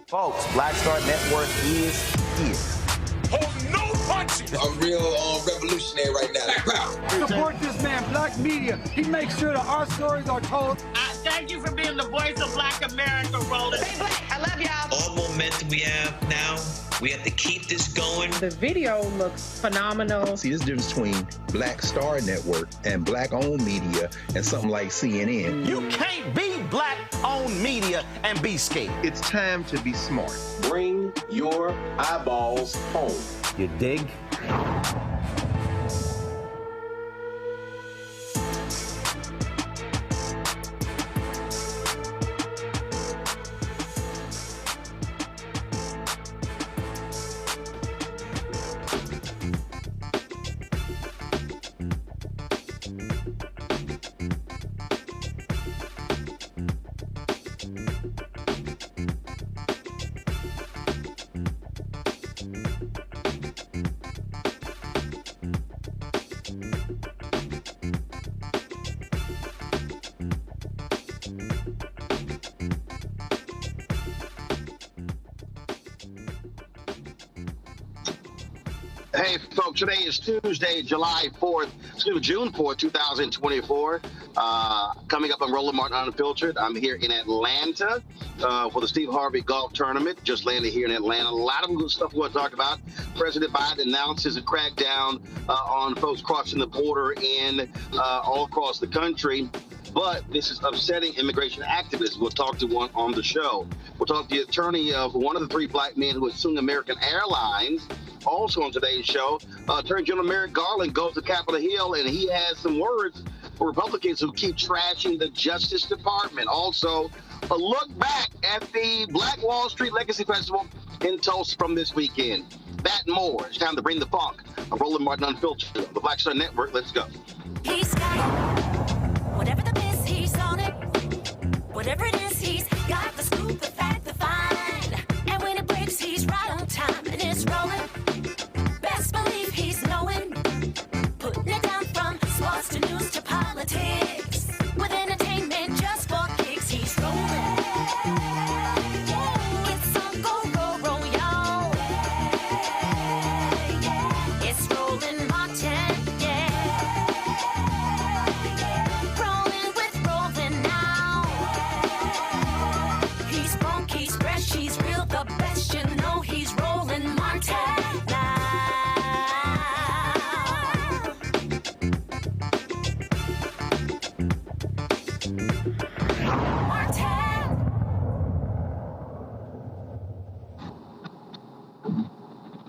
Folks, Black Star Network is here. Hold no punches! I'm real revolutionary right now. Black power. Support this man, Black media. He makes sure that our stories are told. Thank you for being the voice of Black America, Roland. Stay black. I love y'all. All momentum we have now, we have to keep this going. The video looks phenomenal. See, this difference between Black Star Network and Black-owned media and something like CNN. You can't be Black-owned media and be scared. It's time to be smart. Bring your eyeballs home. You dig? Hey, folks, today is Tuesday, June 4th, 2024. Coming up on Roland Martin Unfiltered. I'm here in Atlanta for the Steve Harvey Golf Tournament. Just landed here in Atlanta. A lot of good stuff we want to talk about. President Biden announces a crackdown on folks crossing the border all across the country. But this is upsetting immigration activists. We'll talk to one on the show. We'll talk to the attorney of one of the three black men who is suing American Airlines. Also on today's show, Attorney General Merrick Garland goes to Capitol Hill, and he has some words for Republicans who keep trashing the Justice Department. Also, a look back at the Black Wall Street Legacy Festival in Tulsa from this weekend. That and more. It's time to bring the funk. I'm Roland Martin Unfiltered on the Black Star Network. Let's go. He's got whatever the miss, he's on it. Whatever it is, he's got the scoop, the fact, the find. And when it breaks, he's right on time, and it's rolling. Best believe he's knowing. Putting it down from sports to news to politics. With entertainment just for kicks, he's rolling. It's on go, y'all. It's Roland Martin, Rolling with Roland now. He's funk, he's fresh, he's real, the best, you know he's Roland Martin now.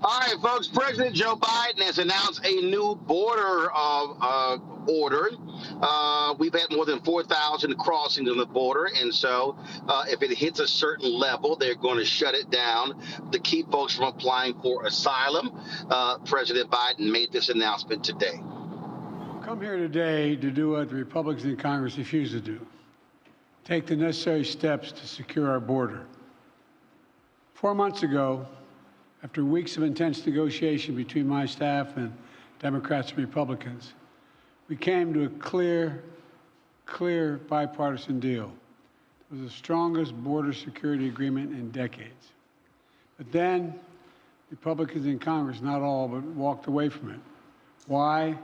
All right, folks, President Joe Biden has announced a new border order. We've had more than 4,000 crossings on the border, and so if it hits a certain level, they're going to shut it down to keep folks from applying for asylum. President Biden made this announcement today. Come here today to do what the Republicans in Congress refuse to do. Take the necessary steps to secure our border. 4 months ago, after weeks of intense negotiation between my staff and Democrats and Republicans, we came to a clear bipartisan deal. It was the strongest border security agreement in decades. But then Republicans in Congress, not all, but walked away from it. Why?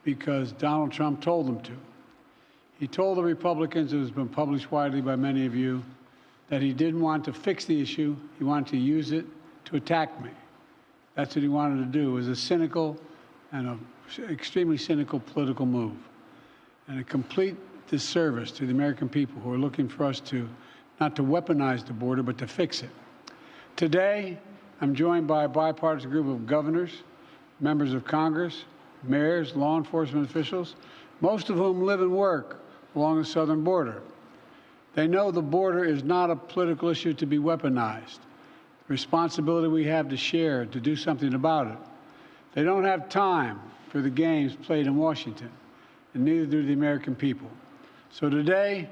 Because Donald Trump told them to. He told the Republicans, it has been published widely by many of you, that he didn't want to fix the issue. He wanted to use it to attack me. That's what he wanted to do. It was a cynical and an extremely cynical political move, and a complete disservice to the American people who are looking for us to not to weaponize the border, but to fix it. Today, I'm joined by a bipartisan group of governors, members of Congress, mayors, law enforcement officials, most of whom live and work along the southern border. They know the border is not a political issue to be weaponized. The responsibility we have to share, to do something about it. They don't have time for the games played in Washington, and neither do the American people. So today,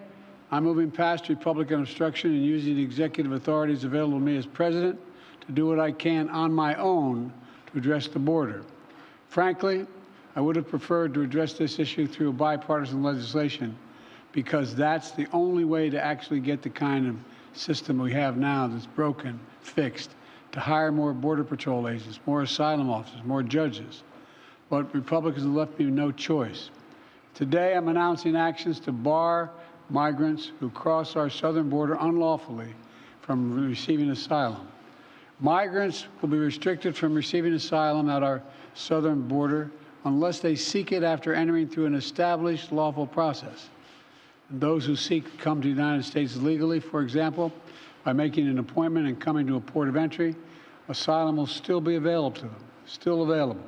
I'm moving past Republican obstruction and using the executive authorities available to me as president to do what I can on my own to address the border. Frankly, I would have preferred to address this issue through a bipartisan legislation, because that's the only way to actually get the kind of system we have now that's broken, fixed, to hire more Border Patrol agents, more asylum officers, more judges. But Republicans have left me no choice. Today, I'm announcing actions to bar migrants who cross our southern border unlawfully from receiving asylum. Migrants will be restricted from receiving asylum at our southern border unless they seek it after entering through an established lawful process. And those who seek to come to the United States legally, for example, by making an appointment and coming to a port of entry, asylum will still be available to them, still available.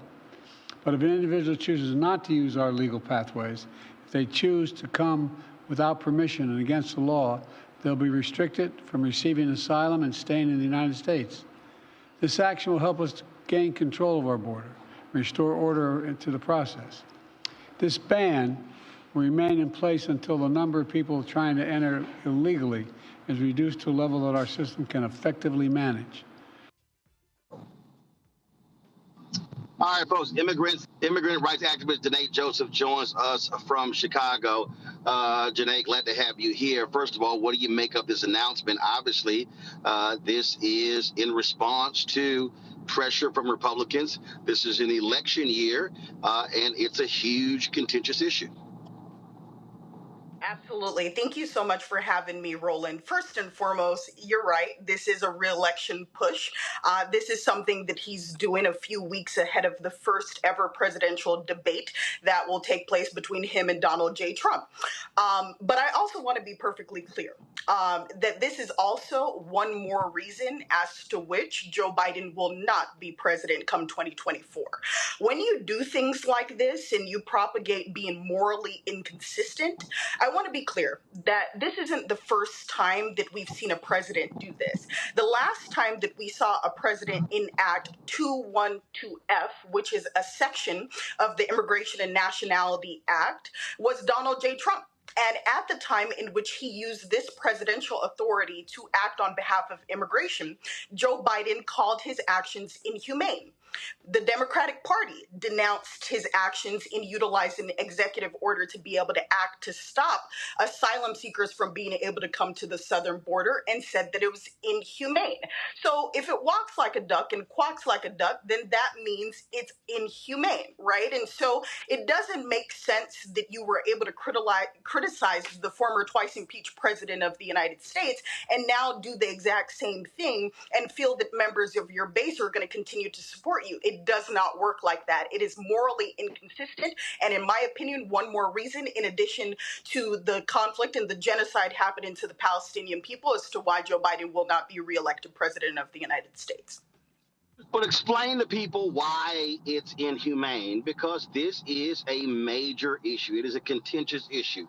But if an individual chooses not to use our legal pathways, if they choose to come without permission and against the law, they'll be restricted from receiving asylum and staying in the United States. This action will help us gain control of our border, restore order to the process. This ban will remain in place until the number of people trying to enter illegally is reduced to a level that our system can effectively manage. All right, folks, immigrant rights activist Janae Joseph joins us from Chicago. Janae, glad to have you here. First of all, what do you make of this announcement? Obviously, this is in response to pressure from Republicans. This is an election year, and it's a huge contentious issue. Absolutely. Thank you so much for having me, Roland. First and foremost, you're right. This is a re-election push. This is something that he's doing a few weeks ahead of the first ever presidential debate that will take place between him and Donald J. Trump. But I also want to be perfectly clear that this is also one more reason as to which Joe Biden will not be president come 2024. When you do things like this and you propagate being morally inconsistent, I want to be clear that this isn't the first time that we've seen a president do this. The last time that we saw a president enact 212F, which is a section of the Immigration and Nationality Act, was Donald J. Trump. And at the time in which he used this presidential authority to act on behalf of immigration, Joe Biden called his actions inhumane. The Democratic Party denounced his actions in utilizing the executive order to be able to act to stop asylum seekers from being able to come to the southern border and said that it was inhumane. So if it walks like a duck and quacks like a duck, then that means it's inhumane, right? And so it doesn't make sense that you were able to criticize the former twice impeached president of the United States and now do the exact same thing and feel that members of your base are going to continue to support you. It does not work like that. It is morally inconsistent. And in my opinion, one more reason, in addition to the conflict and the genocide happening to the Palestinian people, as to why Joe Biden will not be reelected president of the United States. But explain to people why it's inhumane, because this is a major issue. It is a contentious issue.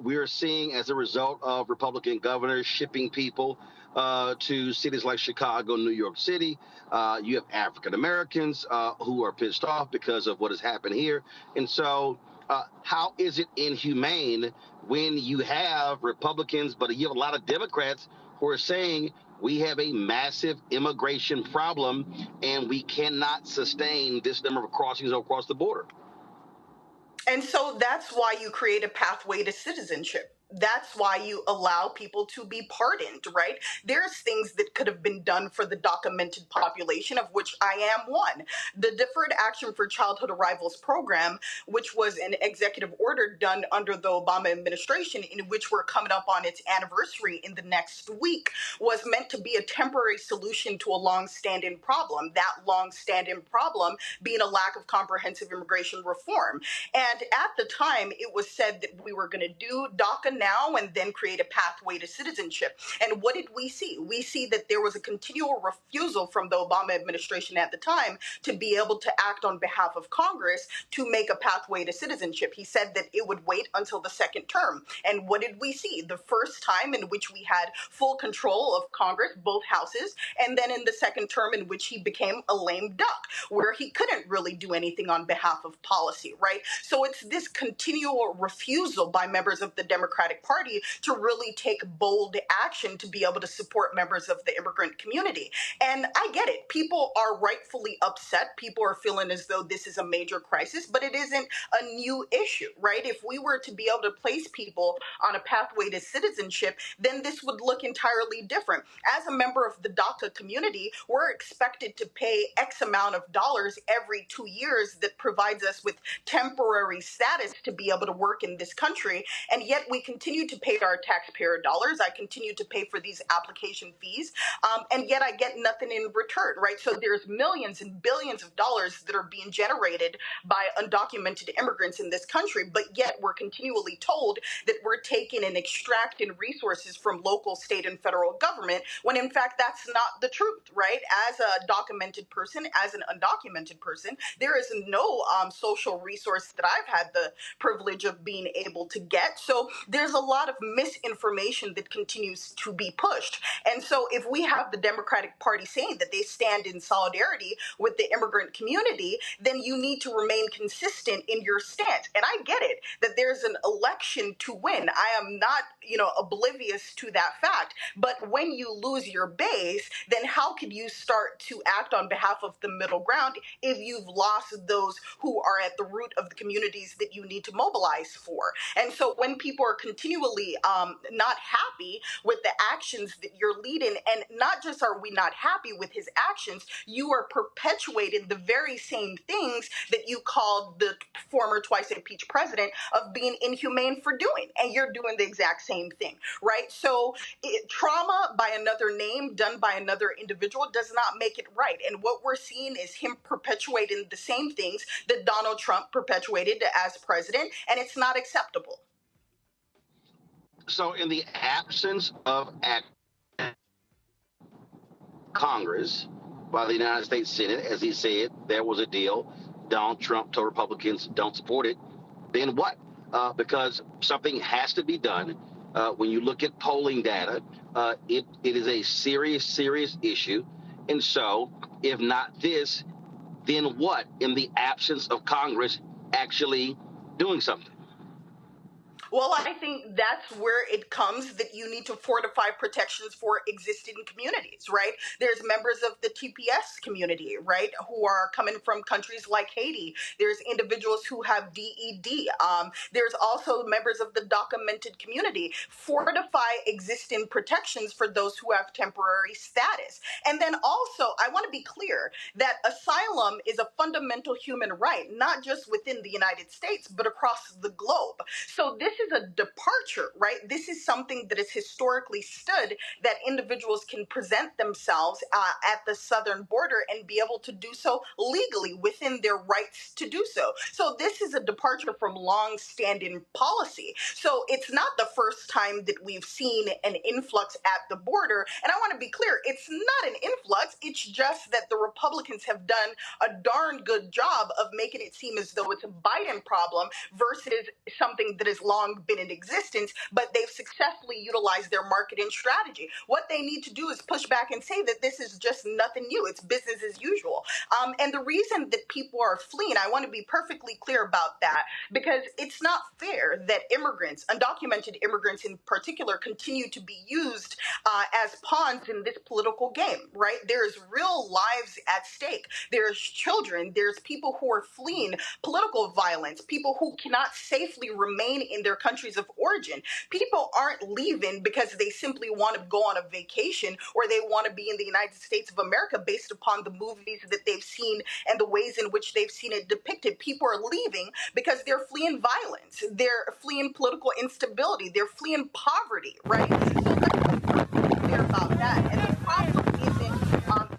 We are seeing, as a result of Republican governors shipping people to cities like Chicago, New York City. You have African Americans who are pissed off because of what has happened here. And so how is it inhumane when you have Republicans, but you have a lot of Democrats who are saying we have a massive immigration problem and we cannot sustain this number of crossings across the border? And so that's why you create a pathway to citizenship. That's why you allow people to be pardoned, right? There's things that could have been done for the documented population, of which I am one. The Deferred Action for Childhood Arrivals program, which was an executive order done under the Obama administration, in which we're coming up on its anniversary in the next week, was meant to be a temporary solution to a long-standing problem. That long-standing problem being a lack of comprehensive immigration reform. And at the time, it was said that we were going to do DACA now and then create a pathway to citizenship. And what did we see? We see that there was a continual refusal from the Obama administration at the time to be able to act on behalf of Congress to make a pathway to citizenship. He said that it would wait until the second term. And what did we see? The first time in which we had full control of Congress, both houses, and then in the second term in which he became a lame duck, where he couldn't really do anything on behalf of policy, right? So it's this continual refusal by members of the Democratic Democratic Party to really take bold action to be able to support members of the immigrant community. And I get it. People are rightfully upset. People are feeling as though this is a major crisis, but it isn't a new issue, right? If we were to be able to place people on a pathway to citizenship, then this would look entirely different. As a member of the DACA community, we're expected to pay X amount of dollars every 2 years that provides us with temporary status to be able to work in this country. And yet we continue to pay our taxpayer dollars. I continue to pay for these application fees. And yet I get nothing in return, right? So there's millions and billions of dollars that are being generated by undocumented immigrants in this country, but yet we're continually told that we're taking and extracting resources from local, state, and federal government, when in fact that's not the truth, right? As a documented person, as an undocumented person, there is no social resource that I've had the privilege of being able to get. So there's a lot of misinformation that continues to be pushed. And so if we have the Democratic Party saying that they stand in solidarity with the immigrant community, then you need to remain consistent in your stance. And I get it that there's an election to win. I am not, oblivious to that fact. But when you lose your base, then how could you start to act on behalf of the middle ground if you've lost those who are at the root of the communities that you need to mobilize for? And so when people are continually not happy with the actions that you're leading, and not just are we not happy with his actions, you are perpetuating the very same things that you called the former twice impeached president of being inhumane for doing. And you're doing the exact same thing, right? So trauma by another name done by another individual does not make it right. And what we're seeing is him perpetuating the same things that Donald Trump perpetuated as president, and it's not acceptable. So in the absence of Congress by the United States Senate, as he said, there was a deal. Donald Trump told Republicans don't support it. Then what? Because something has to be done. When you look at polling data, it is a serious issue. And so if not this, then what in the absence of Congress actually doing something? Well, I think that's where it comes that you need to fortify protections for existing communities, right? There's members of the TPS community, right, who are coming from countries like Haiti. There's individuals who have DED. There's also members of the documented community. Fortify existing protections for those who have temporary status. And then also, I want to be clear that asylum is a fundamental human right, not just within the United States, but across the globe. So this is a departure, right? This is something that is historically stood, that individuals can present themselves at the southern border and be able to do so legally within their rights to do so. So this is a departure from long-standing policy. So it's not the first time that we've seen an influx at the border. And I want to be clear, it's not an influx. It's just that the Republicans have done a darn good job of making it seem as though it's a Biden problem versus something that has long been in existence, but they've successfully utilized their marketing strategy. What they need to do is push back and say that this is just nothing new. It's business as usual. And the reason that people are fleeing, I want to be perfectly clear about that, because it's not fair that immigrants, undocumented immigrants in particular, continue to be used as pawns in this political game, right? There's real lives at stake. There's children. There's people who are fleeing political violence, people who cannot safely remain in their countries of origin. People aren't leaving because they simply want to go on a vacation or they want to be in the United States of America based upon the movies that they've seen and the ways in which they've seen it depicted. People are leaving because they're fleeing violence. They're fleeing political instability. They're fleeing poverty, right? So let's be clear about that. And the problem isn't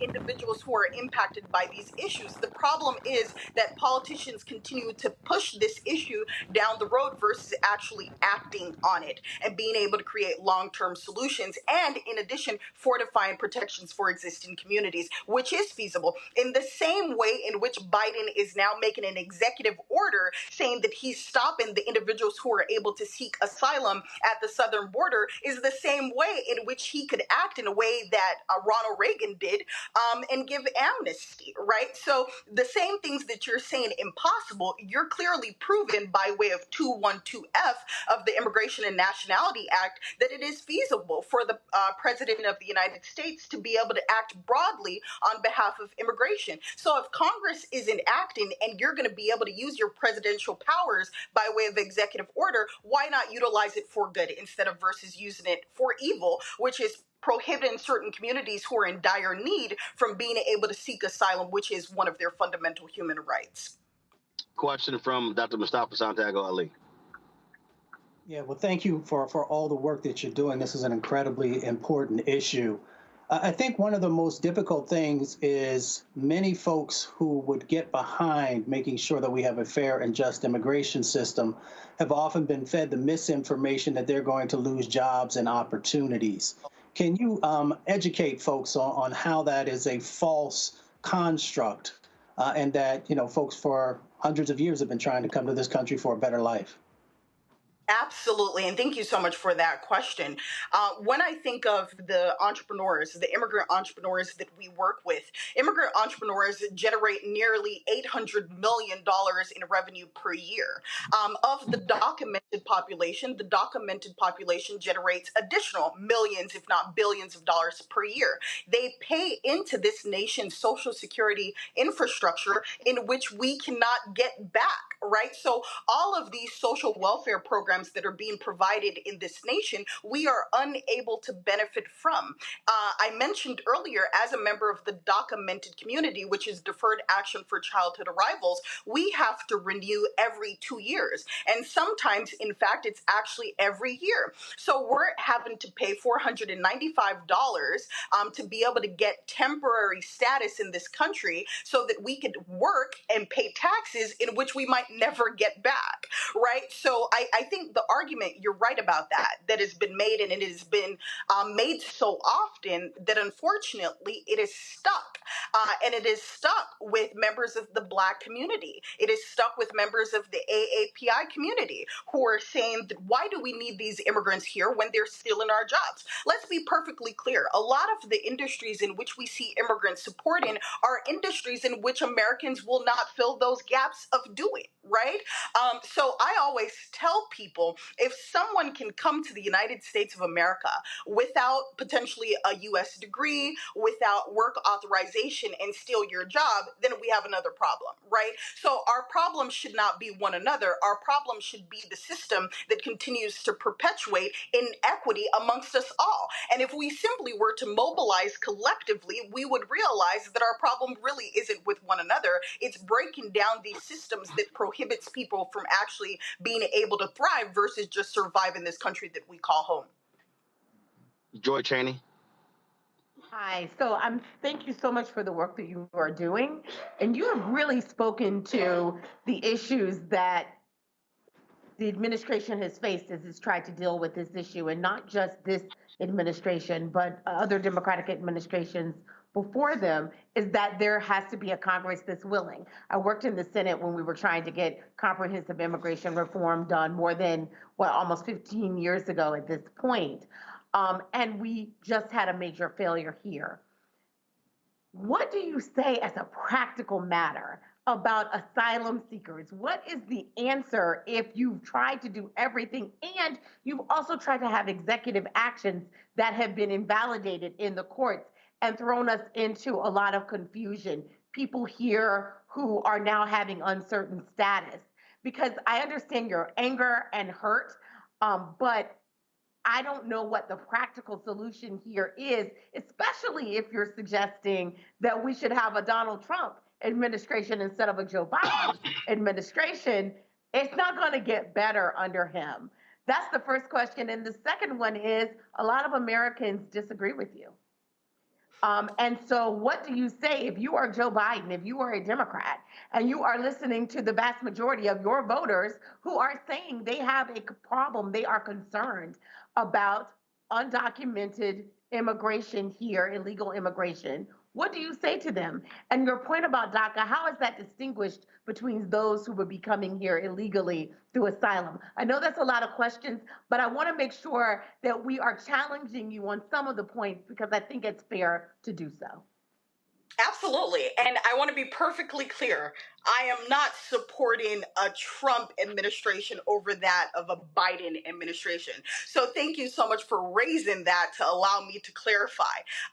individuals who are impacted by these issues. The problem is that politicians continue to push this issue down the road versus actually acting on it and being able to create long-term solutions, and in addition, fortifying protections for existing communities, which is feasible. In the same way in which Biden is now making an executive order saying that he's stopping the individuals who are able to seek asylum at the southern border, is the same way in which he could act in a way that Ronald Reagan did, and and give amnesty, right? So the same things that you're saying impossible, you're clearly proven by way of 212F of the Immigration and Nationality Act that it is feasible for the President of the United States to be able to act broadly on behalf of immigration. So if Congress isn't acting and you're going to be able to use your presidential powers by way of executive order, why not utilize it for good instead of versus using it for evil, which is prohibiting certain communities who are in dire need from being able to seek asylum, which is one of their fundamental human rights. Question from Dr. Mustafa Santiago Ali. Yeah, well, thank you for all the work that you're doing. This is an incredibly important issue. I think one of the most difficult things is many folks who would get behind making sure that we have a fair and just immigration system have often been fed the misinformation that they're going to lose jobs and opportunities. Can you educate folks on how that is a false construct and that, folks for hundreds of years have been trying to come to this country for a better life? Absolutely. And thank you so much for that question. When I think of the entrepreneurs, the immigrant entrepreneurs that we work with, immigrant entrepreneurs generate nearly $800 million in revenue per year. Of the documented population generates additional millions, if not billions of dollars per year. They pay into this nation's social security infrastructure in which we cannot get back, right? So all of these social welfare programs that are being provided in this nation, we are unable to benefit from. I mentioned earlier, as a member of the documented community, which is Deferred Action for Childhood Arrivals, we have to renew every 2 years. And sometimes, in fact, it's actually every year. So we're having to pay $495 to be able to get temporary status in this country so that we could work and pay taxes in which we might never get back, right? So I think the argument, you're right about that has been made, and it has been made so often that unfortunately it is stuck. And it is stuck with members of the Black community. It is stuck with members of the AAPI community who are saying, why do we need these immigrants here when they're stealing our jobs? Let's be perfectly clear. A lot of the industries in which we see immigrants supporting are industries in which Americans will not fill those gaps of doing, right? So I always tell people, if someone can come to the United States of America without potentially a U.S. degree, without work authorization, and steal your job, then we have another problem, right? So our problem should not be one another. Our problem should be the system that continues to perpetuate inequity amongst us all. And if we simply were to mobilize collectively, we would realize that our problem really isn't with one another. It's breaking down these systems that prohibits people from actually being able to thrive versus just survive in this country that we call home. Joy Chaney. Hi. So thank you so much for the work that you are doing. And you have really spoken to the issues that the administration has faced as it's tried to deal with this issue, and not just this administration, but other Democratic administrations before them, is that there has to be a Congress that's willing. I worked in the Senate when we were trying to get comprehensive immigration reform done more than, almost 15 years ago at this point. And we just had a major failure here. What do you say as a practical matter about asylum seekers? What is the answer if you've tried to do everything and you've also tried to have executive actions that have been invalidated in the courts and thrown us into a lot of confusion? People here who are now having uncertain status. Because I understand your anger and hurt, but I don't know what the practical solution here is, especially if you're suggesting that we should have a Donald Trump administration instead of a Joe Biden administration. It's not going to get better under him. That's the first question. And the second one is, a lot of Americans disagree with you. And so what do you say if you are Joe Biden, if you are a Democrat, and you are listening to the vast majority of your voters who are saying they have a problem, they are concerned about undocumented immigration here, illegal immigration? What do you say to them? And your point about DACA, how is that distinguished between those who would be coming here illegally through asylum? I know that's a lot of questions, but I want to make sure that we are challenging you on some of the points because I think it's fair to do so. Absolutely. And I want to be perfectly clear. I am not supporting a Trump administration over that of a Biden administration. So thank you so much for raising that to allow me to clarify.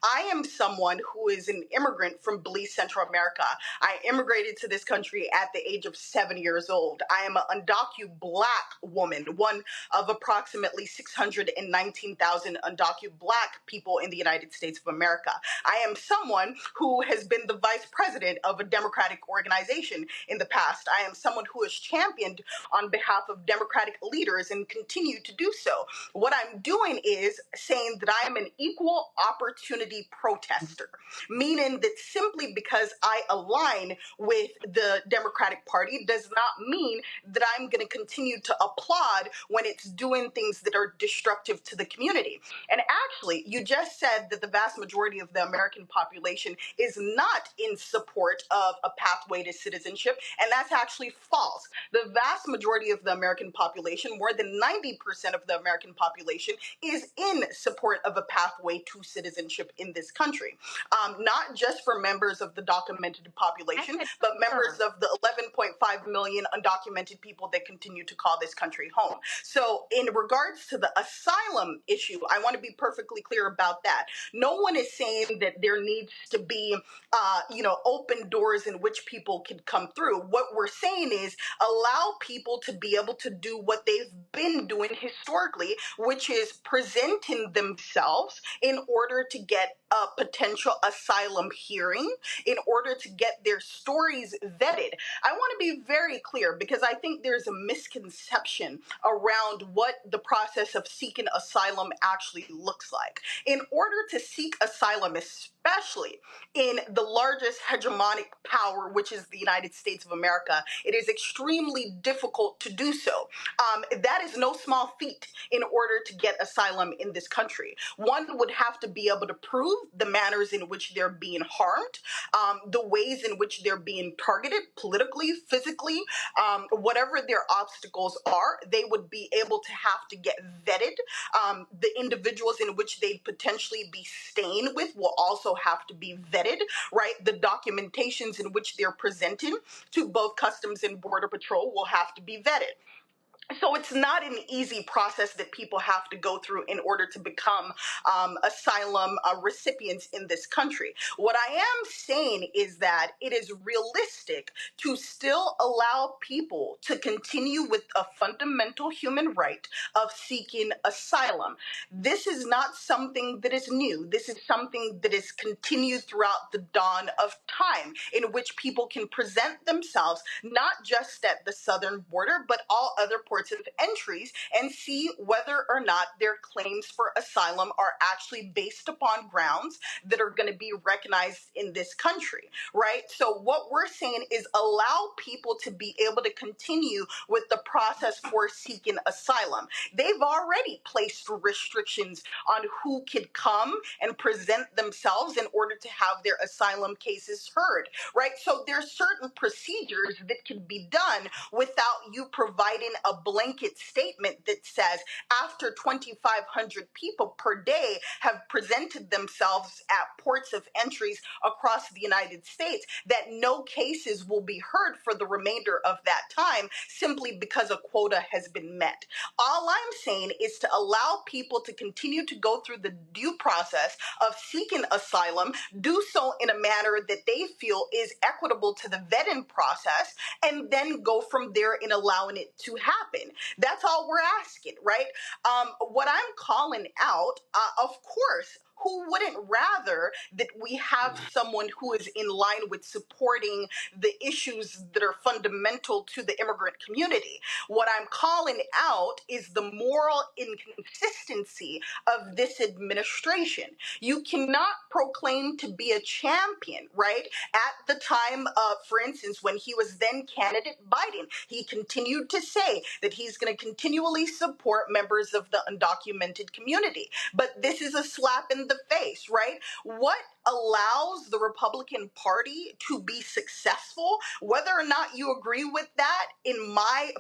I am someone who is an immigrant from Belize, Central America. I immigrated to this country at the age of 7 years old. I am an undocumented Black woman, one of approximately 619,000 undocumented Black people in the United States of America. I am someone who has been the vice president of a Democratic organization in the past. I am someone who has championed on behalf of Democratic leaders and continue to do so. What I'm doing is saying that I am an equal opportunity protester, meaning that simply because I align with the Democratic Party does not mean that I'm going to continue to applaud when it's doing things that are destructive to the community. And actually, you just said that the vast majority of the American population is not in support of a pathway to citizenship, and that's actually false. The vast majority of the American population, more than 90% of the American population, is in support of a pathway to citizenship in this country. Not just for members of the documented population, but members of the 11.5 million undocumented people that continue to call this country home. So in regards to the asylum issue, I want to be perfectly clear about that. No one is saying that there needs to be, open doors in which people can come through. What we're saying is allow people to be able to do what they've been doing historically, which is presenting themselves in order to get a potential asylum hearing, in order to get their stories vetted. I want to be very clear because I think there's a misconception around what the process of seeking asylum actually looks like. In order to seek asylum, especially in the largest hegemonic power, which is the United States of America, it is extremely difficult to do so. That is no small feat in order to get asylum in this country. One would have to be able to prove the manners in which they're being harmed, the ways in which they're being targeted politically, physically, whatever their obstacles are, they would be able to have to get vetted. The individuals in which they'd potentially be staying with will also have to be vetted, right? The documentations in which they're presenting to both Customs and Border Patrol will have to be vetted. So it's not an easy process that people have to go through in order to become asylum recipients in this country. What I am saying is that it is realistic to still allow people to continue with a fundamental human right of seeking asylum. This is not something that is new. This is something that is continued throughout the dawn of time, in which people can present themselves not just at the southern border, but all other ports of entries and see whether or not their claims for asylum are actually based upon grounds that are going to be recognized in this country, right? So what we're saying is allow people to be able to continue with the process for seeking asylum. They've already placed restrictions on who could come and present themselves in order to have their asylum cases heard, right? So there's certain procedures that can be done without you providing a blanket statement that says after 2,500 people per day have presented themselves at ports of entries across the United States, that no cases will be heard for the remainder of that time simply because a quota has been met. All I'm saying is to allow people to continue to go through the due process of seeking asylum, do so in a manner that they feel is equitable to the vetting process, and then go from there in allowing it to happen. That's all we're asking, right? What I'm calling out, of course, who wouldn't rather that we have someone who is in line with supporting the issues that are fundamental to the immigrant community? What I'm calling out is the moral inconsistency of this administration. You cannot proclaim to be a champion, right? At the time, for instance, when he was then candidate Biden, he continued to say that he's going to continually support members of the undocumented community. But this is a slap in the face, right? What allows the Republican Party to be successful, whether or not you agree with that, in my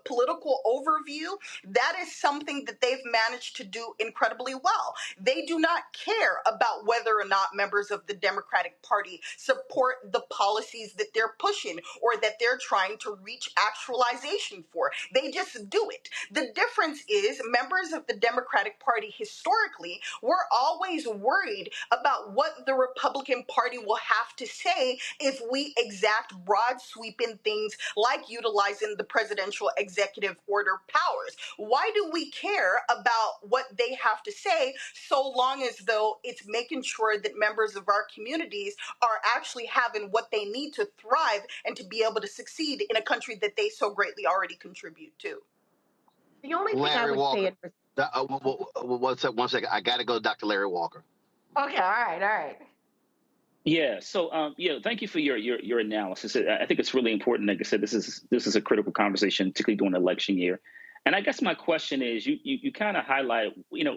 political overview, that is something that they've managed to do incredibly well. They do not care about whether or not members of the Democratic Party support the policies that they're pushing or that they're trying to reach actualization for. They just do it. The difference is members of the Democratic Party historically were always worried about what the Republican Party will have to say if we exact broad sweeping things like utilizing the presidential executive order powers. Why do we care about what they have to say so long as though it's making sure that members of our communities are actually having what they need to thrive and to be able to succeed in a country that they so greatly already contribute to? The only thing I Larry would Walker. say One second. I got to go to Dr. Larry Walker. okay, all right. Yeah. So, thank you for your analysis. I think it's really important. Like I said, this is a critical conversation, particularly during an election year. And I guess my question is, you kind of highlight,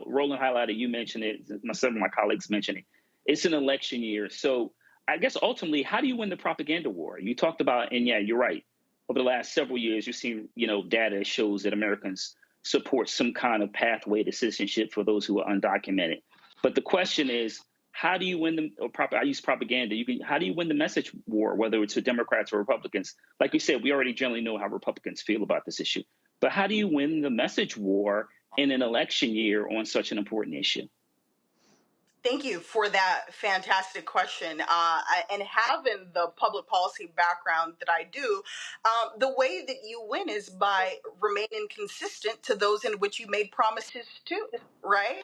Roland highlighted, you mentioned it, some of my colleagues mentioned it. It's an election year. So I guess ultimately, how do you win the propaganda war? You talked about, and yeah, you're right. Over the last several years, you've seen, data that shows that Americans support some kind of pathway to citizenship for those who are undocumented. But the question is, how do you win I use propaganda. How do you win the message war, whether it's for Democrats or Republicans? Like you said, we already generally know how Republicans feel about this issue. But how do you win the message war in an election year on such an important issue? Thank you for that fantastic question. And having the public policy background that I do, the way that you win is by remaining consistent to those in which you made promises to, right?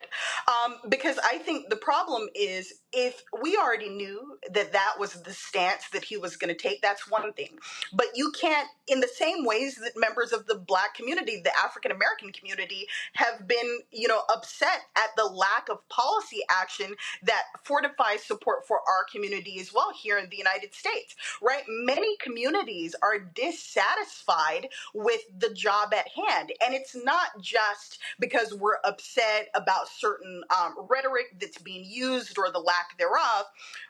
Because I think the problem is, if we already knew that that was the stance that he was going to take, that's one thing. But you can't, in the same ways that members of the Black community, the African American community, have been, upset at the lack of policy action that fortifies support for our community as well here in the United States, right? Many communities are dissatisfied with the job at hand. And it's not just because we're upset about certain rhetoric that's being used or the lack thereof.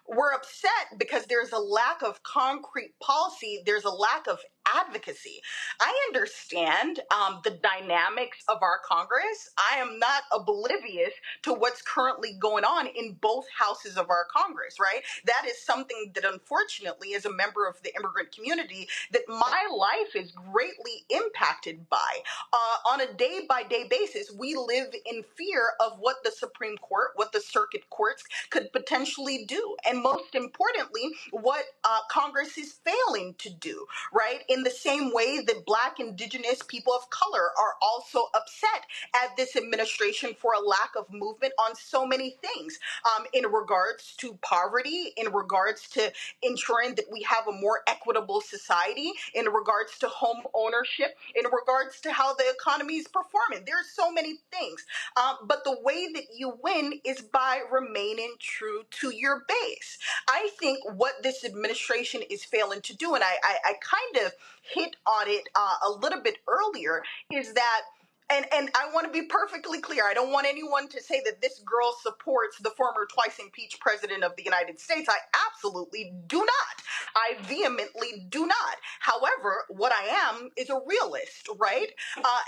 We're upset because there's a lack of concrete policy. There's a lack of advocacy. I understand the dynamics of our Congress. I am not oblivious to what's currently going on in both houses of our Congress, right? That is something that, unfortunately, as a member of the immigrant community, that my life is greatly impacted by. On a day-by-day basis, we live in fear of what the Supreme Court, what the circuit courts could potentially do. And most importantly, what Congress is failing to do, right? In the same way that Black, Indigenous, people of color are also upset at this administration for a lack of movement on so many things, in regards to poverty, in regards to ensuring that we have a more equitable society, in regards to home ownership, in regards to how the economy is performing. There are so many things. But the way that you win is by remaining true to your base. I think what this administration is failing to do, and I kind of hit on it a little bit earlier, is that, and I want to be perfectly clear, I don't want anyone to say that this girl supports the former twice impeached president of the United States. I absolutely do not. I vehemently do not. However, what I am is a realist, right?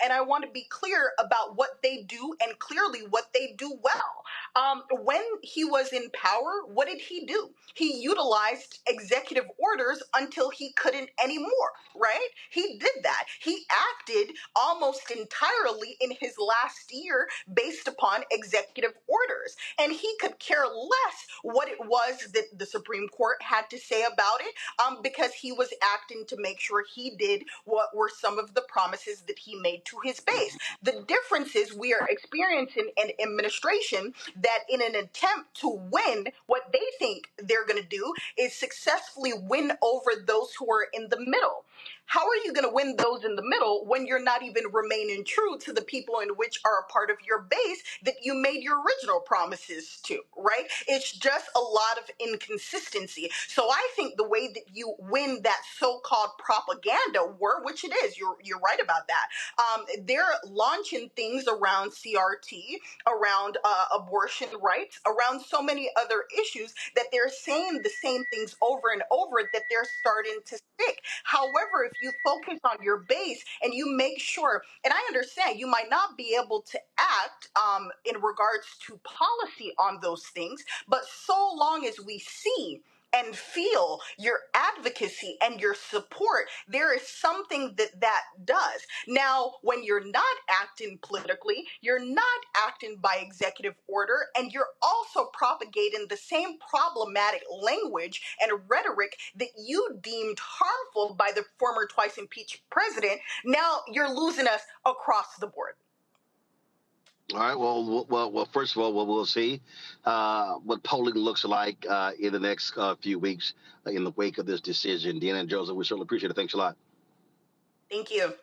And I want to be clear about what they do and clearly what they do well. When he was in power, what did he do? He utilized executive orders until he couldn't anymore, right? He did that. He acted almost entirely in his last year based upon executive orders. And he could care less what it was that the Supreme Court had to say about it, because he was acting to make sure he did what were some of the promises that he made to his base. The difference is we are experiencing an administration that, in an attempt to win, what they think they're going to do is successfully win over those who are in the middle. How are you going to win those in the middle when you're not even remaining true to the people in which are a part of your base that you made your original promises to, right? It's just a lot of inconsistency. So I think the way that you win that so-called propaganda war, which it is, you're right about that. They're launching things around CRT, around abortion rights, around so many other issues that they're saying the same things over and over that they're starting to stick. However, if you focus on your base and you make sure, and I understand you might not be able to act in regards to policy on those things, but so long as we see and feel your advocacy and your support, there is something that does. Now, when you're not acting politically, you're not acting by executive order, and you're also propagating the same problematic language and rhetoric that you deemed harmful by the former twice impeached president. Now you're losing us across the board. All right. Well. First of all, we'll see what polling looks like in the next few weeks in the wake of this decision. Deanna and Joseph, we certainly appreciate it. Thanks a lot. Thank you.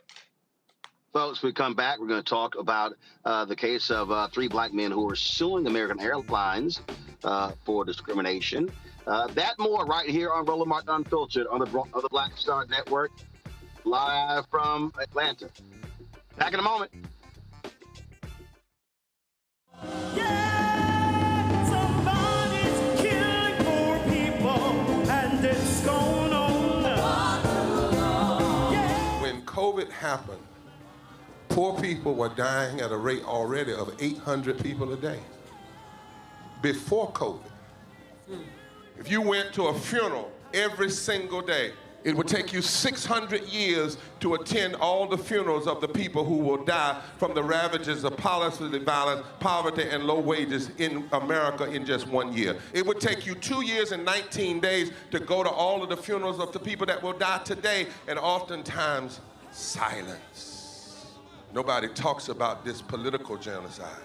Folks, we come back. We're going to talk about the case of 3 black men who are suing American Airlines for discrimination. That more right here on Roland Martin Unfiltered on the Black Star Network, live from Atlanta. Back in a moment. Somebody's killing poor people, and it's going on. When COVID happened, poor people were dying at a rate already of 800 people a day. Before COVID, if you went to a funeral every single day, it would take you 600 years to attend all the funerals of the people who will die from the ravages of policy violence, poverty, and low wages in America in just 1 year. It would take you 2 years and 19 days to go to all of the funerals of the people that will die today, and oftentimes silence. Nobody talks about this political genocide,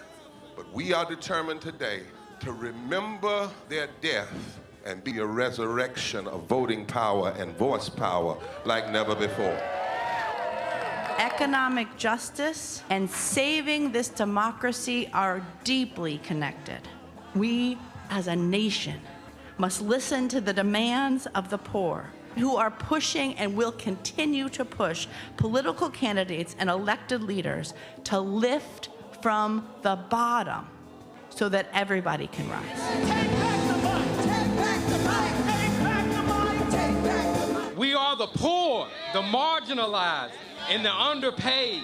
but we are determined today to remember their death and be a resurrection of voting power and voice power like never before. Economic justice and saving this democracy are deeply connected. We, as a nation, must listen to the demands of the poor, who are pushing and will continue to push political candidates and elected leaders to lift from the bottom so that everybody can rise. We are the poor, the marginalized, and the underpaid.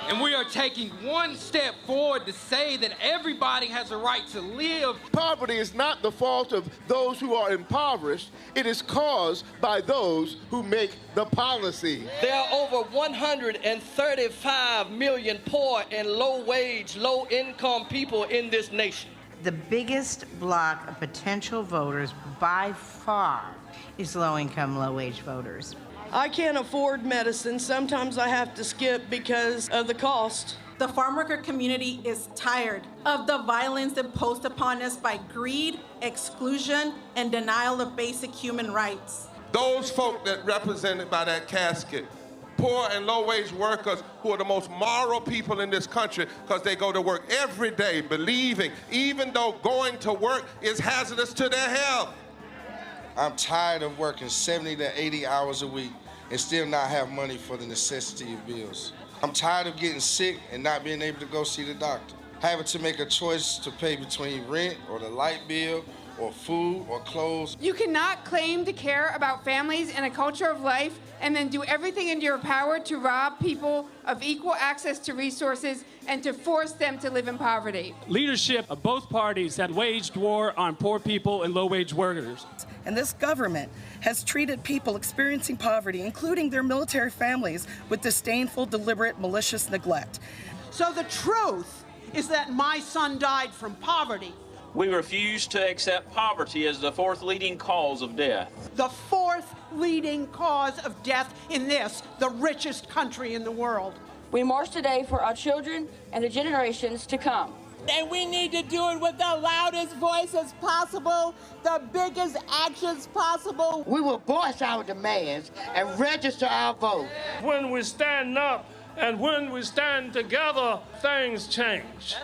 And we are taking one step forward to say that everybody has a right to live. Poverty is not the fault of those who are impoverished. It is caused by those who make the policy. There are over 135 million poor and low-wage, low-income people in this nation. The biggest block of potential voters by far is low-income, low-wage voters. I can't afford medicine. Sometimes I have to skip because of the cost. The farm worker community is tired of the violence imposed upon us by greed, exclusion, and denial of basic human rights. Those folk that represented by that casket, poor and low-wage workers who are the most moral people in this country because they go to work every day believing, even though going to work is hazardous to their health. I'm tired of working 70 to 80 hours a week and still not have money for the necessity of bills. I'm tired of getting sick and not being able to go see the doctor, having to make a choice to pay between rent or the light bill or food or clothes. You cannot claim to care about families and a culture of life and then do everything in your power to rob people of equal access to resources and to force them to live in poverty. Leadership of both parties have waged war on poor people and low-wage workers. And this government has treated people experiencing poverty, including their military families, with disdainful, deliberate, malicious neglect. So the truth is that my son died from poverty. We refuse to accept poverty as the fourth leading cause of death. The fourth leading cause of death in this, the richest country in the world. We march today for our children and the generations to come. And we need to do it with the loudest voices possible, the biggest actions possible. We will voice our demands and register our vote. When we stand up and when we stand together, things change.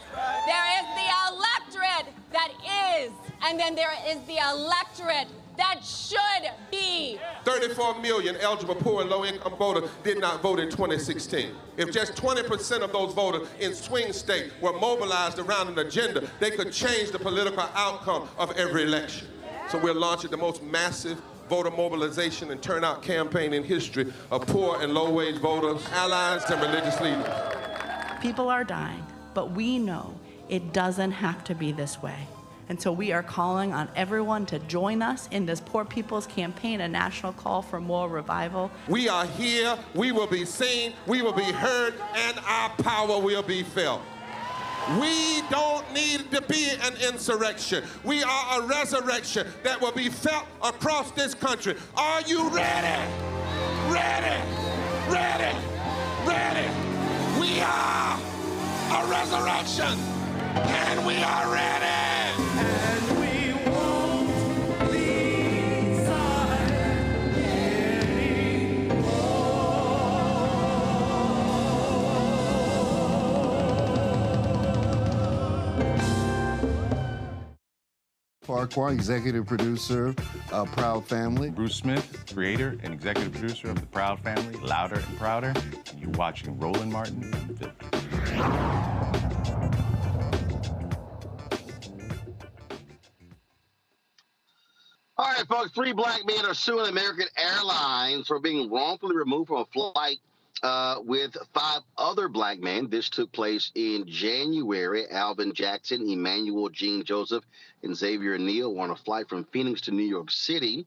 There is the electorate that is, and then there is the electorate that should be. 34 million eligible poor and low-income voters did not vote in 2016. If just 20% of those voters in swing states were mobilized around an agenda, they could change the political outcome of every election. So we're launching the most massive voter mobilization and turnout campaign in history of poor and low-wage voters, allies, and religious leaders. People are dying, but we know it doesn't have to be this way. And so we are calling on everyone to join us in this Poor People's Campaign, a national call for moral revival. We are here, we will be seen, we will be heard, and our power will be felt. We don't need to be an insurrection. We are a resurrection that will be felt across this country. Are you ready? Ready, ready, ready. We are a resurrection, and we are ready. And we won't be silent anymore. Farquhar, executive producer of Proud Family. Bruce Smith, creator and executive producer of The Proud Family, Louder and Prouder. And you're watching Roland Martin Unfiltered. All right, folks, 3 black men are suing American Airlines for being wrongfully removed from a flight with 5 other black men. This took place in January. Alvin Jackson, Emmanuel Jean Joseph, and Xavier Neal were on a flight from Phoenix to New York City.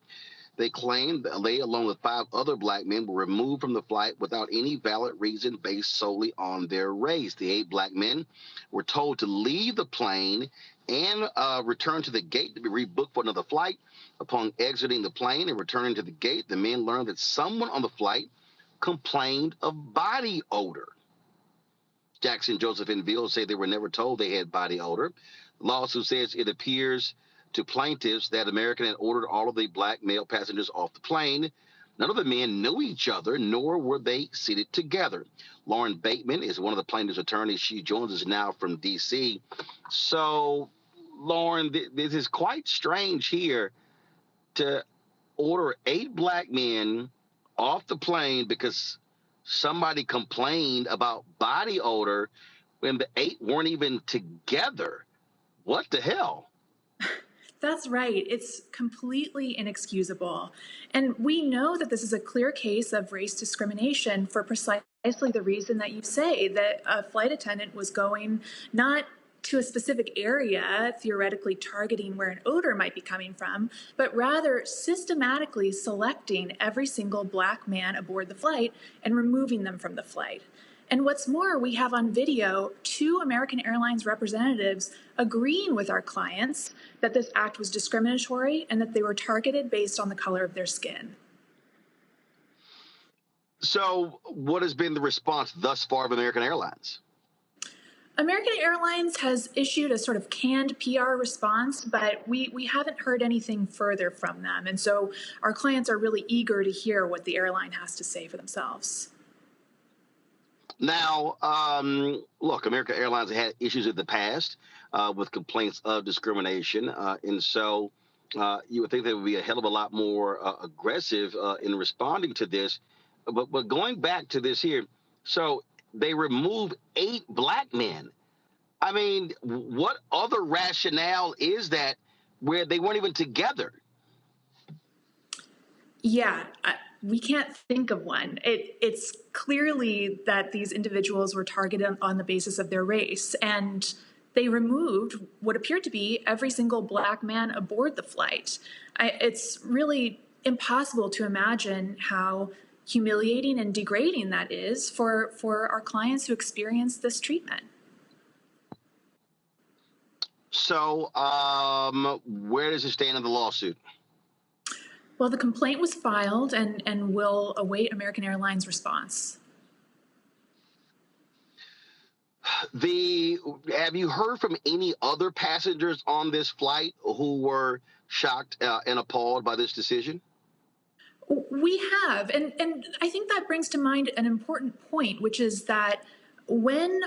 They claimed that they, along with 5 other black men, were removed from the flight without any valid reason based solely on their race. The 8 black men were told to leave the plane and return to the gate to be rebooked for another flight. Upon exiting the plane and returning to the gate, the men learned that someone on the flight complained of body odor. Jackson, Joseph, and Bill say they were never told they had body odor. The lawsuit says it appears to plaintiffs that American had ordered all of the black male passengers off the plane. None of the men knew each other, nor were they seated together. Lauren Bateman is one of the plaintiff's attorneys. She joins us now from D.C. So, Lauren, this is quite strange here to order 8 black men off the plane because somebody complained about body odor when the 8 weren't even together. What the hell? That's right. It's completely inexcusable. And we know that this is a clear case of race discrimination for precisely the reason that you say, that a flight attendant was going not to a specific area, theoretically targeting where an odor might be coming from, but rather systematically selecting every single black man aboard the flight and removing them from the flight. And what's more, we have on video 2 American Airlines representatives agreeing with our clients that this act was discriminatory and that they were targeted based on the color of their skin. So what has been the response thus far of American Airlines? American Airlines has issued a sort of canned PR response, but we haven't heard anything further from them. And so our clients are really eager to hear what the airline has to say for themselves. Now, look, American Airlines had issues in the past with complaints of discrimination. And so you would think they would be a hell of a lot more aggressive in responding to this. But going back to this here, so they removed 8 black men. I mean, what other rationale is that where they weren't even together? Yeah, we can't think of one. It's clearly that these individuals were targeted on the basis of their race, and they removed what appeared to be every single black man aboard the flight. It's really impossible to imagine how humiliating and degrading that is for our clients who experience this treatment. So where does it stand in the lawsuit? Well, the complaint was filed and will await American Airlines' response. Have you heard from any other passengers on this flight who were shocked and appalled by this decision? We have, and I think that brings to mind an important point, which is that when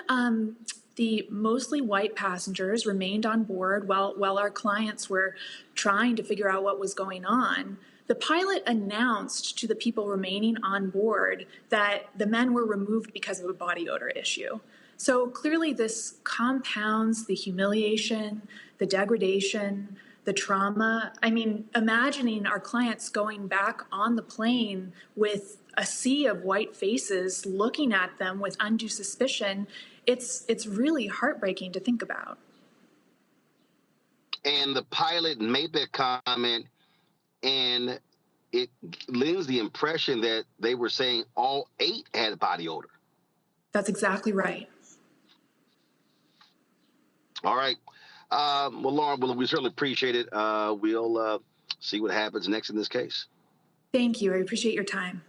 the mostly white passengers remained on board while our clients were trying to figure out what was going on, the pilot announced to the people remaining on board that the men were removed because of a body odor issue. So clearly this compounds the humiliation, the degradation, the trauma. I mean, imagining our clients going back on the plane with a sea of white faces looking at them with undue suspicion, it's really heartbreaking to think about. And the pilot made that comment, and it lends the impression that they were saying all 8 had body odor. That's exactly right. All right. Well, Lauren, we certainly appreciate it. We'll see what happens next in this case. Thank you. I appreciate your time.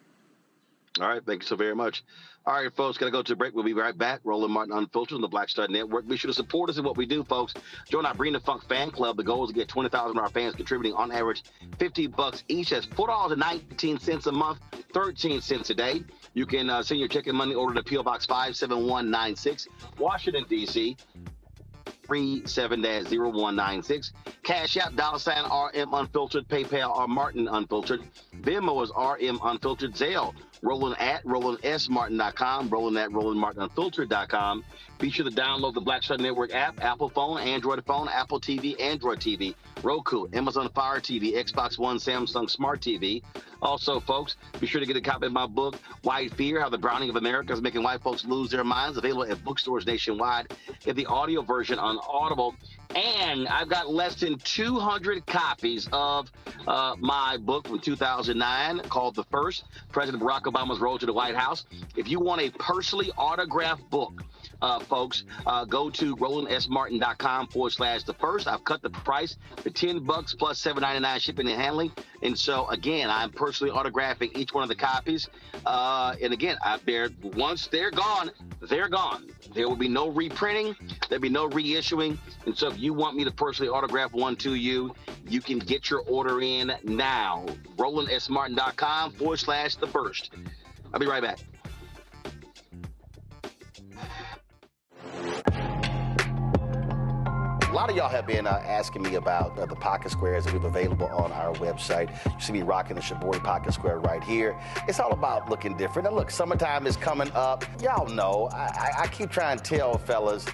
All right. Thank you so very much. All right, folks, got to go to a break. We'll be right back. Roland Martin Unfiltered on the Black Star Network. Be sure to support us in what we do, folks. Join our Bring the Funk fan club. The goal is to get 20,000 of our fans contributing on average $50 each. That's $4.19 a month, 13 cents a day. You can send your check and money order to P.O. Box 57196, Washington, D.C., 37-0196. Cash App, $RM Unfiltered. PayPal, R Martin Unfiltered. Venmo is RM Unfiltered. Zelle, Roland at RolandSMartin.com. Roland at RolandMartinUnfiltered.com. Be sure to download the Black Star Network app, Apple phone, Android phone, Apple TV, Android TV, Roku, Amazon Fire TV, Xbox One, Samsung Smart TV. Also, folks, be sure to get a copy of my book, White Fear, How the Browning of America is Making White Folks Lose Their Minds, available at bookstores nationwide. Get the audio version on Audible. And I've got less than 200 copies of my book from 2009 called The First, President Barack Obama's Road to the White House. If you want a personally autographed book, folks, go to RolandSMartin.com/The First. I've cut the price to $10 plus $7.99 shipping and handling. And so, again, I'm personally autographing each one of the copies. And again, once they're gone, they're gone. There will be no reprinting. There'll be no reissuing. And so if you want me to personally autograph one to you, you can get your order in now. RolandSMartin.com/The First. I'll be right back. A lot of y'all have been asking me about the pocket squares that we have available on our website. You see me rocking the Shibori pocket square right here. It's all about looking different. Now, look, summertime is coming up. Y'all know, I keep trying to tell fellas,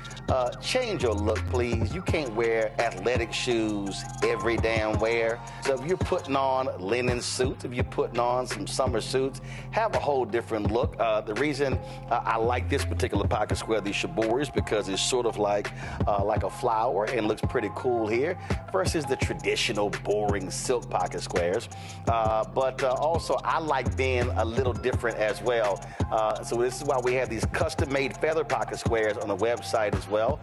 change your look, please. You can't wear athletic shoes every damn wear. So if you're putting on linen suits, if you're putting on some summer suits, have a whole different look. The reason I like this particular pocket square, the Shibori, is because it's sort of like a flower and looks pretty cool here versus the traditional boring silk pocket squares. But also I like being a little different as well. So this is why we have these custom-made feather pocket squares on the website as well.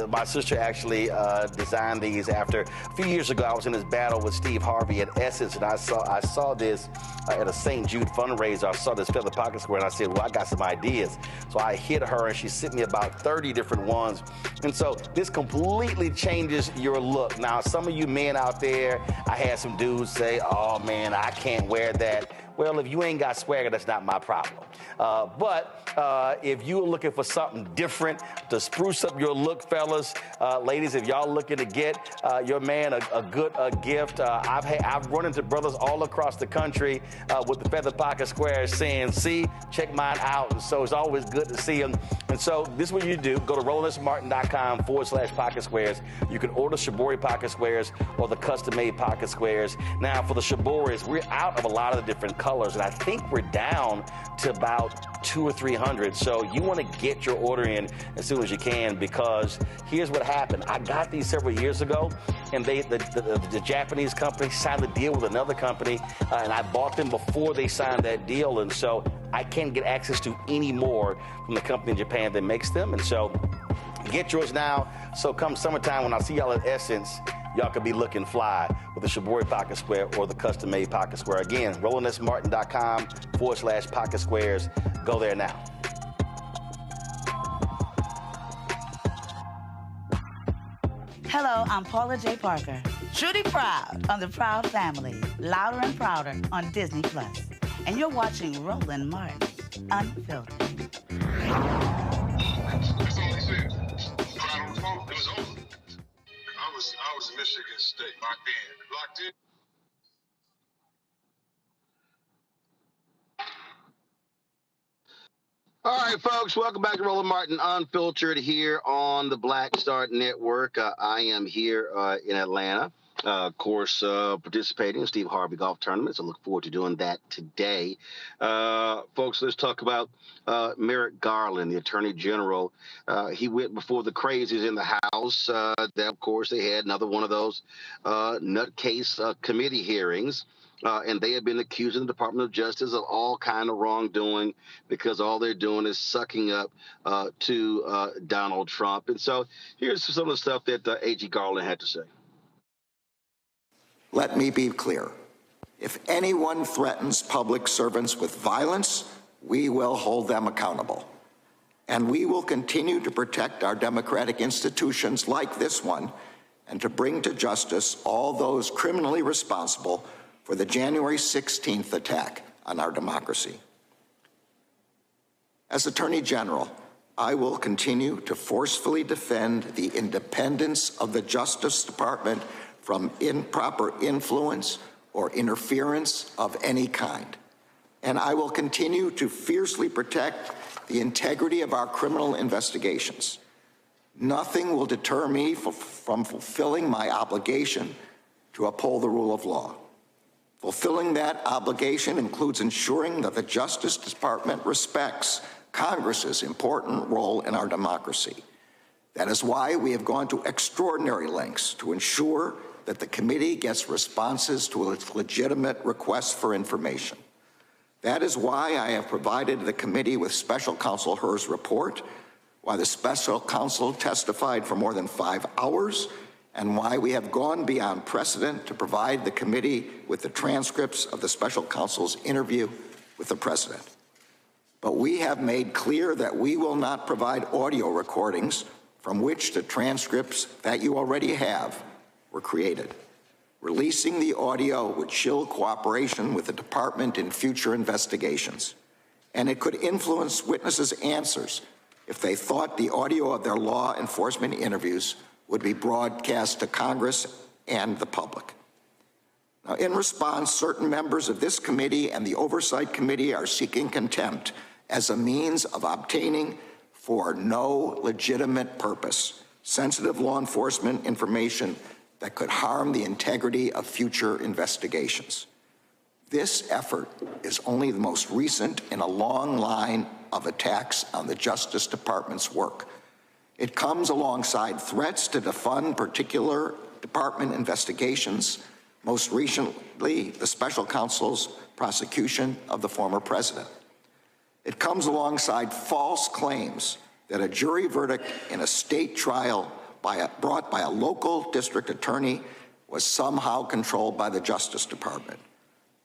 My sister actually designed these after a few years ago. I was in this battle with Steve Harvey at Essence, and I saw this at a St. Jude fundraiser. I saw this feather pocket square, and I said, well, I got some ideas. So I hit her, and she sent me about 30 different ones. And so this completely changes your look. Now, some of you men out there, I had some dudes say, oh, man, I can't wear that. Well, if you ain't got swagger, that's not my problem. But if you're looking for something different to spruce up your look, fellas, ladies, if y'all looking to get your man a good gift, I've run into brothers all across the country with the feather pocket squares saying, see, check mine out. And so it's always good to see them. And so this is what you do. Go to RolandSMartin.com/pocket squares. You can order Shibori pocket squares or the custom-made pocket squares. Now, for the Shiboris, we're out of a lot of the different colors, and I think we're down to about 200 or 300. So you want to get your order in as soon as you can, because here's what happened. I got these several years ago, and the Japanese company signed a deal with another company, and I bought them before they signed that deal, and so I can't get access to any more from the company in Japan that makes them. And so get yours now. So come summertime, when I see y'all at Essence, y'all could be looking fly with the Shibori pocket square or the custom-made pocket square. Again, RolandSMartin.com/pocket squares. Go there now. Hello, I'm Paula J. Parker. Truly proud on the Proud Family, Louder and Prouder on Disney+. And you're watching Roland Martin, Unfiltered. That's all he said. Cried on the phone. It was over. I was Michigan State, locked in. All right, folks, welcome back to Roland Martin Unfiltered here on the Black Start Network. I am here in Atlanta, of course, participating in Steve Harvey Golf Tournament. So look forward to doing that today. Folks, let's talk about Merrick Garland, the Attorney General. He went before the crazies in the House. That, of course, they had another one of those nutcase committee hearings. And they have been accusing the Department of Justice of all kind of wrongdoing because all they're doing is sucking up to Donald Trump. And so here's some of the stuff that A.G. Garland had to say. Let me be clear. If anyone threatens public servants with violence, we will hold them accountable. And we will continue to protect our democratic institutions like this one and to bring to justice all those criminally responsible for the January 16th attack on our democracy. As Attorney General, I will continue to forcefully defend the independence of the Justice Department from improper influence or interference of any kind. And I will continue to fiercely protect the integrity of our criminal investigations. Nothing will deter me from fulfilling my obligation to uphold the rule of law. Fulfilling that obligation includes ensuring that the Justice Department respects Congress's important role in our democracy. That is why we have gone to extraordinary lengths to ensure that the committee gets responses to its legitimate requests for information. That is why I have provided the committee with Special Counsel Herr's report, why the Special Counsel testified for more than 5 hours, and why we have gone beyond precedent to provide the committee with the transcripts of the Special Counsel's interview with the President. But we have made clear that we will not provide audio recordings from which the transcripts that you already have were created. Releasing the audio would chill cooperation with the department in future investigations, and it could influence witnesses' answers if they thought the audio of their law enforcement interviews would be broadcast to Congress and the public. Now, in response, certain members of this committee and the Oversight Committee are seeking contempt as a means of obtaining, for no legitimate purpose, sensitive law enforcement information that could harm the integrity of future investigations. This effort is only the most recent in a long line of attacks on the Justice Department's work. It comes alongside threats to defund particular department investigations, most recently the Special Counsel's prosecution of the former president. It comes alongside false claims that a jury verdict in a state trial brought by a local district attorney was somehow controlled by the Justice Department.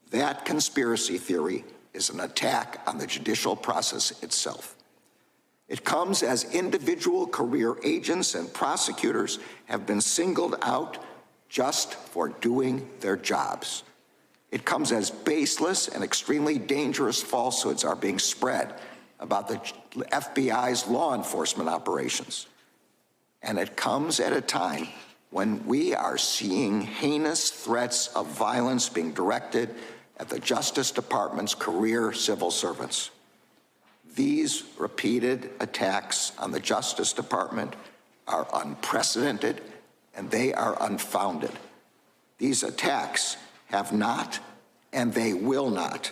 That conspiracy theory is an attack on the judicial process itself. It comes as individual career agents and prosecutors have been singled out just for doing their jobs. It comes as baseless and extremely dangerous falsehoods are being spread about the FBI's law enforcement operations. And it comes at a time when we are seeing heinous threats of violence being directed at the Justice Department's career civil servants. These repeated attacks on the Justice Department are unprecedented and they are unfounded. These attacks have not and they will not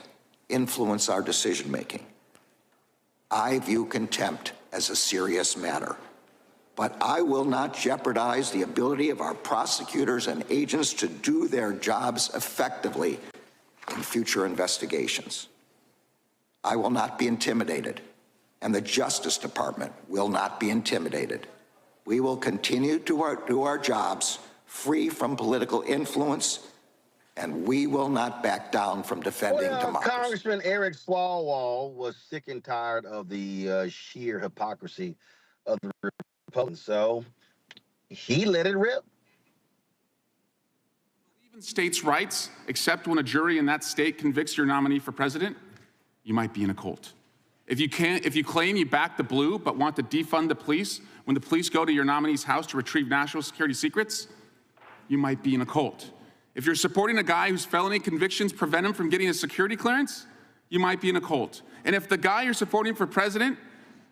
influence our decision-making. I view contempt as a serious matter, but I will not jeopardize the ability of our prosecutors and agents to do their jobs effectively in future investigations. I will not be intimidated, and the Justice Department will not be intimidated. We will continue to do our jobs free from political influence, and we will not back down from defending democracy. Congressman Eric Swalwell was sick and tired of the sheer hypocrisy of the Republicans. So he let it rip. Even states' rights, except when a jury in that state convicts your nominee for president, you might be in a cult. If you claim you back the blue but want to defund the police when the police go to your nominee's house to retrieve national security secrets, you might be in a cult. If you're supporting a guy whose felony convictions prevent him from getting a security clearance, you might be in a cult. And if the guy you're supporting for president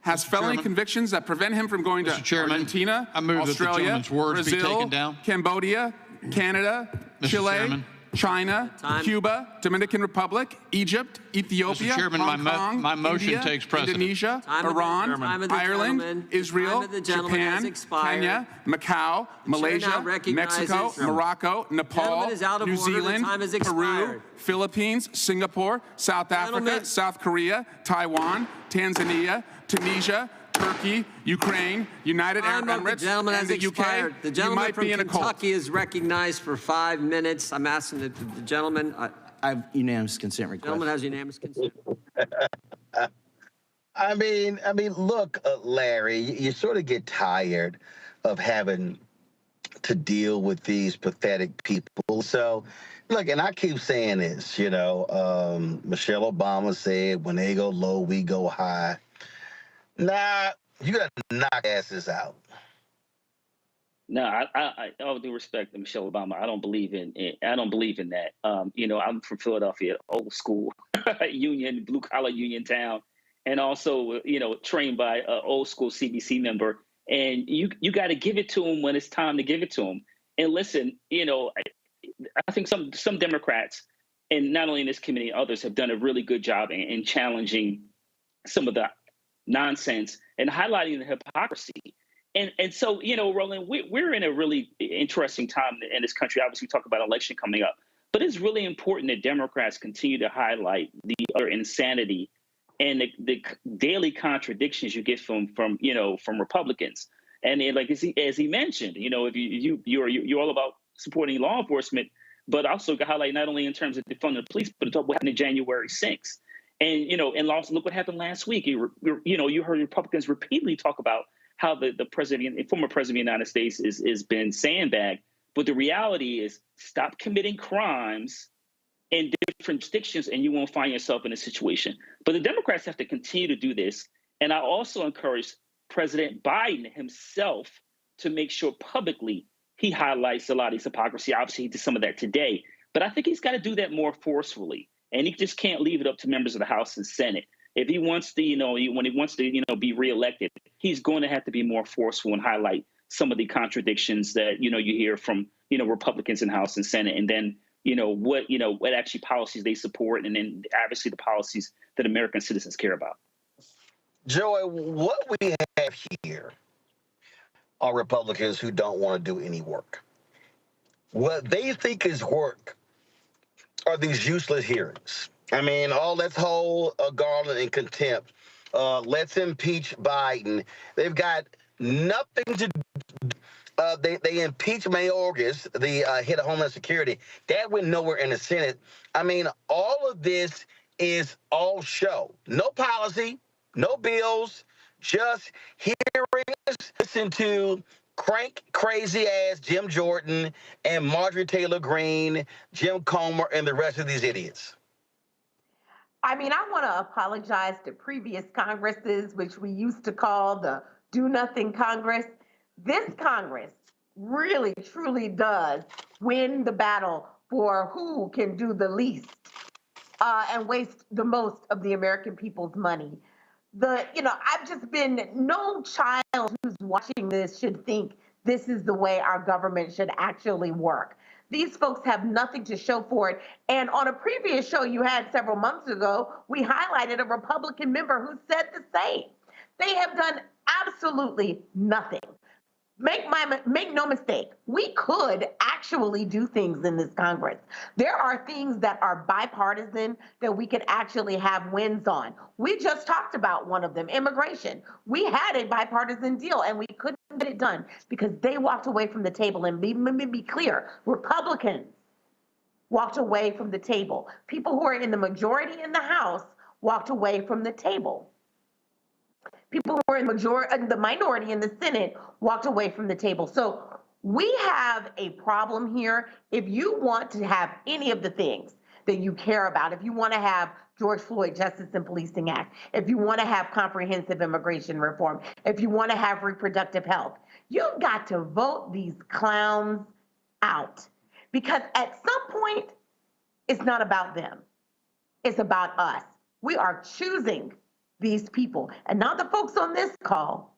has felony convictions that prevent him from going to Argentina, Australia, Brazil, Cambodia, Canada, Chile, China, Cuba, Dominican Republic, Egypt, Ethiopia, Hong Kong, my motion India, takes precedent. Indonesia, Iran, Ireland, Israel, Japan, Kenya, Macau, Malaysia, Mexico, Morocco, Nepal, New Zealand, Peru, Philippines, Singapore, South Africa, South Korea, Taiwan, Tanzania, Tunisia, Turkey, Ukraine, United Arab Emirates, and the UK, the gentleman from Kentucky is recognized for 5 minutes. I'm asking the gentleman. I have unanimous consent request. Gentleman has unanimous consent. I mean, look, Larry, you sort of get tired of having to deal with these pathetic people. So, look, and I keep saying this, Michelle Obama said, when they go low, we go high. Nah, you got to knock asses out. No, I all due respect to Michelle Obama, I don't believe in that. I'm from Philadelphia, old school union, blue collar union town, and also trained by an old school CBC member. And you got to give it to them when it's time to give it to them. And listen, I think some Democrats, and not only in this committee, others have done a really good job in challenging some of the nonsense and highlighting the hypocrisy. And so, Roland, we're in a really interesting time in this country. Obviously, we talk about election coming up, but it's really important that Democrats continue to highlight the utter insanity and the daily contradictions you get from Republicans. And as he mentioned, if you're all about supporting law enforcement, but also highlight not only in terms of defunding the police, but what happened on January 6th. And, and also look what happened last week. You heard Republicans repeatedly talk about how the former president of the United States is been sandbagged. But the reality is, stop committing crimes in different jurisdictions and you won't find yourself in a situation. But the Democrats have to continue to do this. And I also encourage President Biden himself to make sure publicly he highlights a lot of this hypocrisy. Obviously, he did some of that today. But I think he's got to do that more forcefully. And he just can't leave it up to members of the House and Senate. If he wants to, when he wants to, be reelected, he's going to have to be more forceful and highlight some of the contradictions that, you hear from, Republicans in House and Senate. And then, what actually policies they support. And then obviously the policies that American citizens care about. Joy, what we have here are Republicans who don't want to do any work. What they think is work are these useless hearings. I mean, let's hold Garland in contempt. Let's impeach Biden. They've got nothing to do. They impeached Mayorkas, the head of Homeland Security. That went nowhere in the Senate. I mean, all of this is all show. No policy, no bills, just hearings. Listen to crank crazy ass Jim Jordan and Marjorie Taylor Greene, Jim Comer, and the rest of these idiots. I mean, I want to apologize to previous Congresses, which we used to call the do-nothing Congress. This Congress really, truly does win the battle for who can do the least and waste the most of the American people's money. I've just been, no child who's watching this should think this is the way our government should actually work. These folks have nothing to show for it. And on a previous show you had several months ago, we highlighted a Republican member who said the same. They have done absolutely nothing. Make no mistake, we could actually do things in this Congress. There are things that are bipartisan that we could actually have wins on. We just talked about one of them, immigration. We had a bipartisan deal and we couldn't get it done because they walked away from the table. And let me be clear, Republicans walked away from the table. People who are in the majority in the House walked away from the table. People who were in the minority in the Senate walked away from the table. So we have a problem here. If you want to have any of the things that you care about, if you want to have George Floyd Justice and Policing Act, if you want to have comprehensive immigration reform, if you want to have reproductive health, you've got to vote these clowns out. Because at some point, it's not about them. It's about us. We are choosing these people, and not the folks on this call,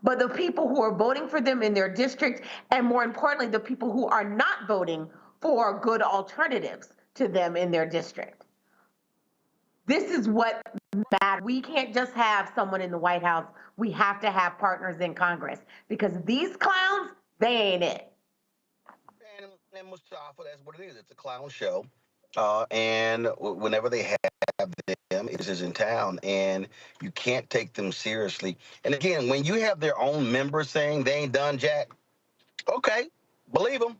but the people who are voting for them in their district, and more importantly, the people who are not voting for good alternatives to them in their district. This is what matters. We can't just have someone in the White House. We have to have partners in Congress, because these clowns, they ain't it. And Mustafa, that's what it is. It's a clown show. And whenever they have them, it is in town, and you can't take them seriously. And again, when you have their own members saying they ain't done jack, okay, believe them.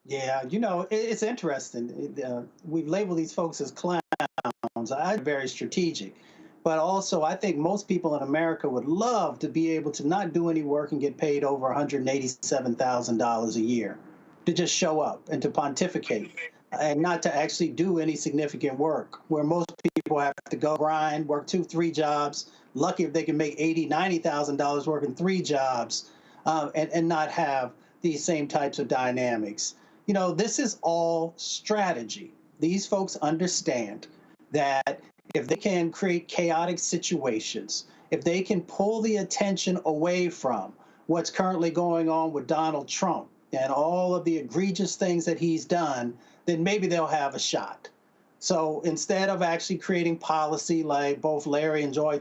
Yeah, you know, it's interesting. We've labeled these folks as clowns. I'm very strategic. But also, I think most people in America would love to be able to not do any work and get paid over $187,000 a year, to just show up and to pontificate and not to actually do any significant work, where most people have to go grind, work 2-3 jobs, lucky if they can make $80,000, $90,000 working 3 jobs, and not have these same types of dynamics. You know, this is all strategy. These folks understand that if they can create chaotic situations, if they can pull the attention away from what's currently going on with Donald Trump and all of the egregious things that he's done, then maybe they'll have a shot. So instead of actually creating policy like both Larry and Joy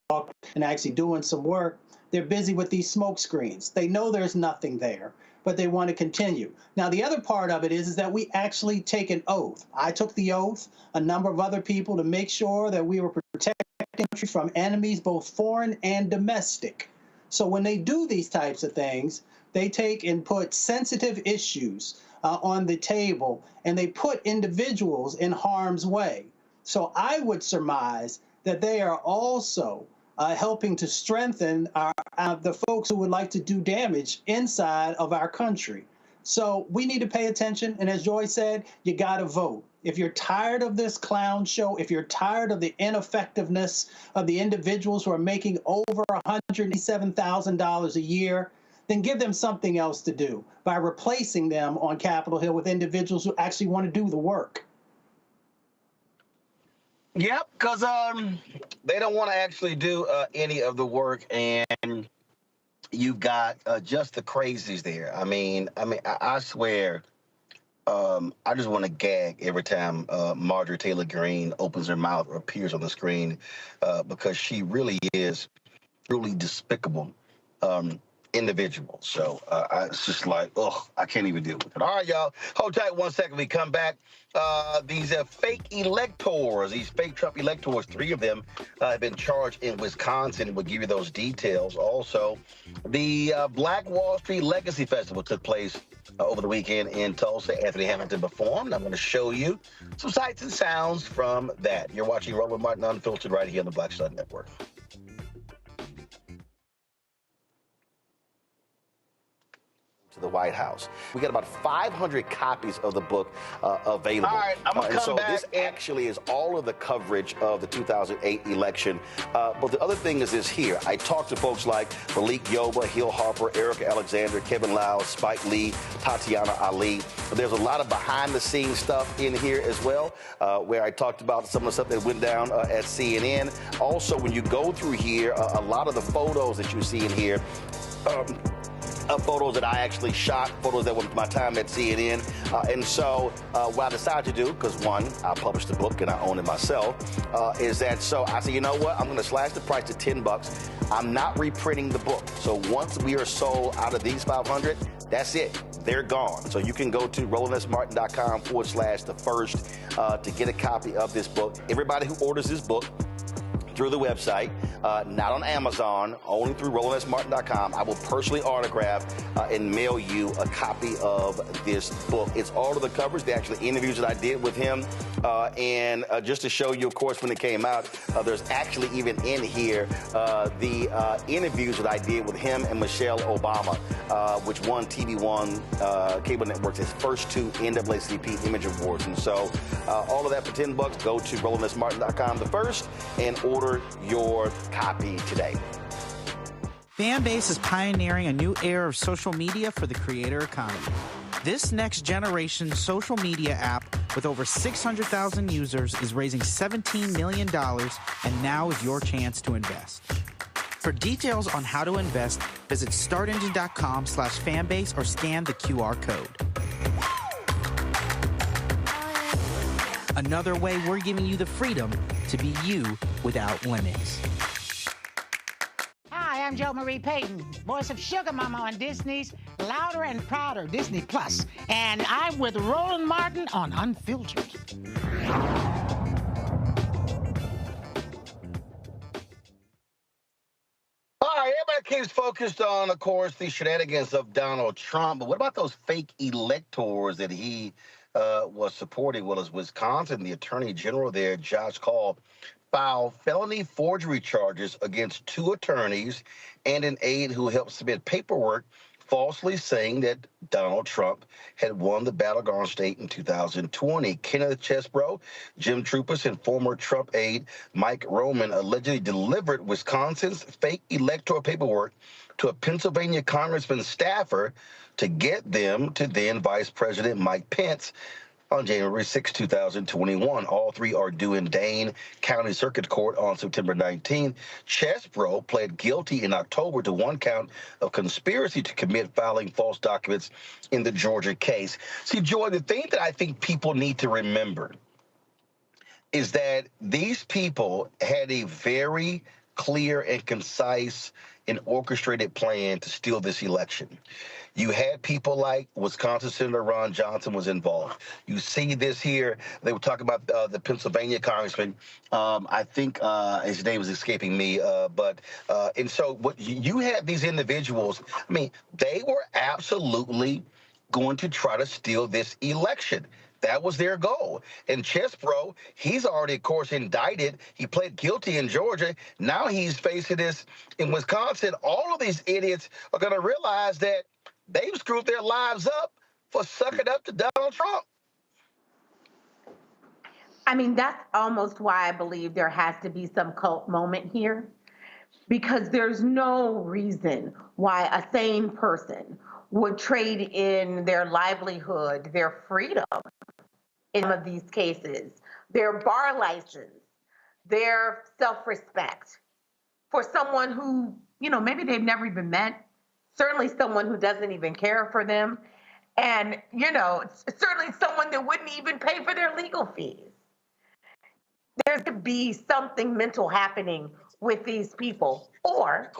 talk and actually doing some work, they're busy with these smoke screens. They know there's nothing there, but they want to continue. Now, the other part of it is that we actually take an oath. I took the oath, a number of other people, to make sure that we were protecting the country from enemies, both foreign and domestic. So when they do these types of things, they take and put sensitive issues on the table, and they put individuals in harm's way. So I would surmise that they are also helping to strengthen the folks who would like to do damage inside of our country. So we need to pay attention. And as Joy said, you got to vote. If you're tired of this clown show, if you're tired of the ineffectiveness of the individuals who are making over $187,000 a year, then give them something else to do by replacing them on Capitol Hill with individuals who actually want to do the work. Yep, because they don't want to actually do any of the work, and you've got just the crazies there. I mean, I swear, I just want to gag every time Marjorie Taylor Greene opens her mouth or appears on the screen, because she really is truly despicable individual. So it's just like, ugh, I can't even deal with it. All right, y'all, hold tight 1 second. We come back. These fake electors, these fake Trump electors, 3 of them have been charged in Wisconsin. We'll give you those details. Also, the Black Wall Street Legacy Festival took place over the weekend in Tulsa. Anthony Hamilton performed. I'm going to show you some sights and sounds from that. You're watching Roland Martin Unfiltered right here on the Black Star Network. To the White House. We got about 500 copies of the book available. All right, I'm gonna come back. This actually is all of the coverage of the 2008 election. But the other thing is this here. I talked to folks like Malik Yoba, Hill Harper, Erica Alexander, Kevin Lau, Spike Lee, Tatiana Ali. But there's a lot of behind-the-scenes stuff in here as well, where I talked about some of the stuff that went down at CNN. Also, when you go through here, a lot of the photos that you see in here, photos that I actually shot, photos that were my time at CNN. And so what I decided to do, because one, I published the book and I own it myself, is that so I said, you know what, I'm going to slash the price to $10. I'm not reprinting the book. So once we are sold out of these 500, that's it. They're gone. So you can go to RolandSMartin.com/the first to get a copy of this book. Everybody who orders this book through the website not on Amazon, only through RolandSMartin.com. I will personally autograph and mail you a copy of this book. It's all of the covers, the actual interviews that I did with him. And just to show you, of course, when it came out, there's actually even in here the interviews that I did with him and Michelle Obama, which won TV One cable networks its first 2 NAACP Image Awards. And so all of that for $10. Go to RolandSMartin.com the first and order your copy today. Fanbase is pioneering a new era of social media for the creator economy. This next generation social media app with over 600,000 users is raising $17 million, and now is your chance to invest. For details on how to invest, visit startengine.com/fanbase or scan the QR code. Another way we're giving you the freedom to be you without limits. Hi, I'm Jo Marie Payton, voice of Sugar Mama on Disney's Louder and Prouder Disney Plus, and I'm with Roland Martin on Unfiltered. All right, everybody keeps focused on, of course, the shenanigans of Donald Trump, but what about those fake electors that he was supporting? Well, as Wisconsin, the attorney general there, Josh Call, filed felony forgery charges against 2 attorneys and an aide who helped submit paperwork falsely saying that Donald Trump had won the battleground state in 2020. Kenneth Chesbrough, Jim Troupis, and former Trump aide Mike Roman allegedly delivered Wisconsin's fake electoral paperwork to a Pennsylvania congressman's staffer to get them to then Vice President Mike Pence on January 6, 2021. All 3 are due in Dane County Circuit Court on September 19th. Chesbrough pled guilty in October to 1 count of conspiracy to commit filing false documents in the Georgia case. See, Joy, the thing that I think people need to remember is that these people had a very clear and concise and orchestrated plan to steal this election. You had people like Wisconsin Senator Ron Johnson was involved. You see this here. They were talking about the Pennsylvania congressman. I think his name is escaping me. And so what you had these individuals, I mean, they were absolutely going to try to steal this election. That was their goal. And Chesbrough, he's already, of course, indicted. He pled guilty in Georgia. Now he's facing this in Wisconsin. All of these idiots are going to realize that they've screwed their lives up for sucking up to Donald Trump. I mean, that's almost why I believe there has to be some cult moment here, because there's no reason why a sane person would trade in their livelihood, their freedom in some of these cases, their bar license, their self-respect for someone who, you know, maybe they've never even met, certainly someone who doesn't even care for them, and, you know, certainly someone that wouldn't even pay for their legal fees. There's to be something mental happening with these people, or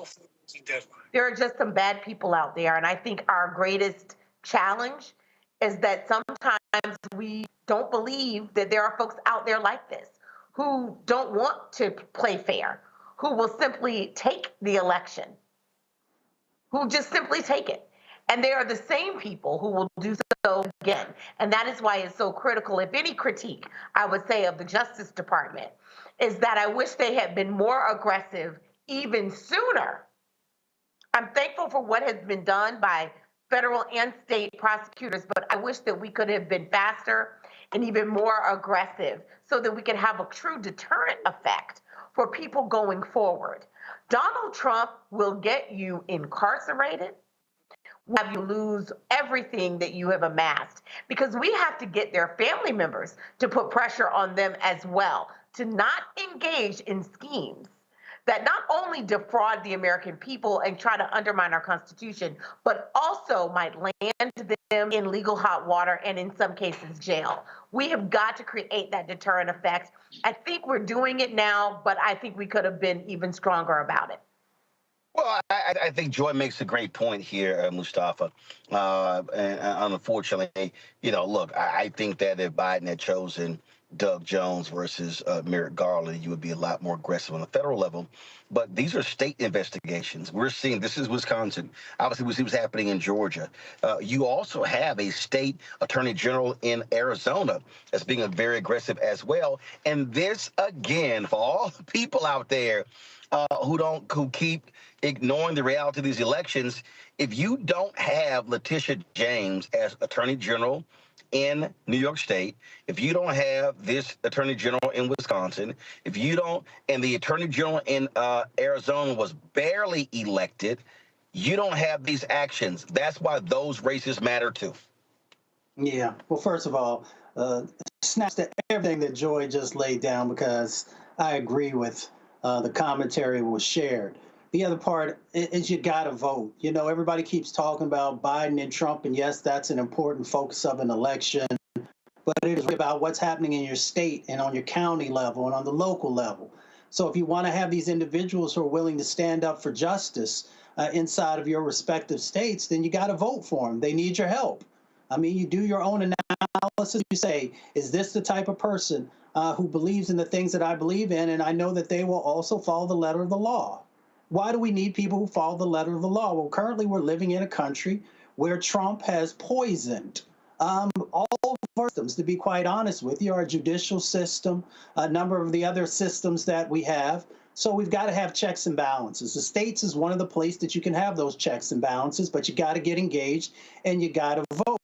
there are just some bad people out there. And I think our greatest challenge is that sometimes we don't believe that there are folks out there like this who don't want to play fair, who will simply take the election, who just simply take it. And they are the same people who will do so again. And that is why it's so critical. If any critique, I would say, of the Justice Department is that I wish they had been more aggressive even sooner. I'm thankful for what has been done by federal and state prosecutors, but I wish that we could have been faster and even more aggressive so that we could have a true deterrent effect for people going forward. Donald Trump will get you incarcerated, will have you lose everything that you have amassed, because we have to get their family members to put pressure on them as well, to not engage in schemes that not only defraud the American people and try to undermine our Constitution, but also might land them in legal hot water and in some cases jail. We have got to create that deterrent effect. I think we're doing it now, but I think we could have been even stronger about it. Well, I think Joy makes a great point here, Mustafa. And unfortunately, you know, look, I think that if Biden had chosen Doug Jones versus Merrick Garland, you would be a lot more aggressive on the federal level. But these are state investigations. We're seeing, this is Wisconsin. Obviously, we see what's happening in Georgia. You also have a state attorney general in Arizona that's being very aggressive as well. And this, again, for all the people out there who keep ignoring the reality of these elections, if you don't have Letitia James as attorney general in New York State, if you don't have this attorney general in Wisconsin, if you don't, and the attorney general in Arizona was barely elected, you don't have these actions. That's why those races matter too. Yeah. Well, first of all, snaps to everything that Joy just laid down, because I agree with the commentary was shared. The other part is you got to vote. You know, everybody keeps talking about Biden and Trump, and yes, that's an important focus of an election, but it is about what's happening in your state and on your county level and on the local level. So if you want to have these individuals who are willing to stand up for justice inside of your respective states, then you got to vote for them. They need your help. I mean, you do your own analysis. You say, is this the type of person who believes in the things that I believe in? And I know that they will also follow the letter of the law. Why do we need people who follow the letter of the law? Well, currently we're living in a country where Trump has poisoned all of our systems, to be quite honest with you, our judicial system, a number of the other systems that we have. So we've got to have checks and balances. The states is one of the places that you can have those checks and balances, but you got to get engaged and you got to vote.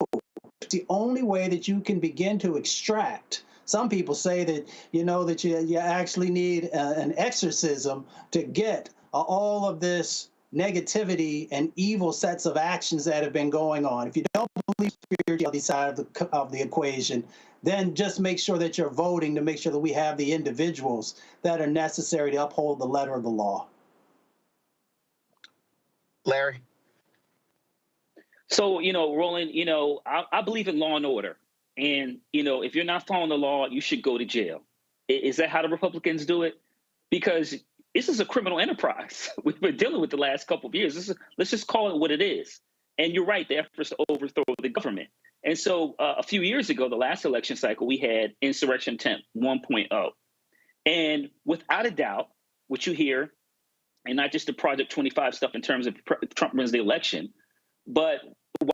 It's the only way that you can begin to extract. Some people say that, you know, that you actually need an exorcism to get all of this negativity and evil sets of actions that have been going on. If you don't believe spirituality side of the equation, then just make sure that you're voting to make sure that we have the individuals that are necessary to uphold the letter of the law. Larry? So, you know, Roland, you know, I believe in law and order. And, you know, if you're not following the law, you should go to jail. Is that how the Republicans do it? Because this is a criminal enterprise we've been dealing with the last couple of years. Let's just call it what it is. And you're right, the efforts to overthrow the government. And so a few years ago, the last election cycle, we had insurrection attempt 1.0. And without a doubt, what you hear, and not just the Project 25 stuff in terms of Trump wins the election, but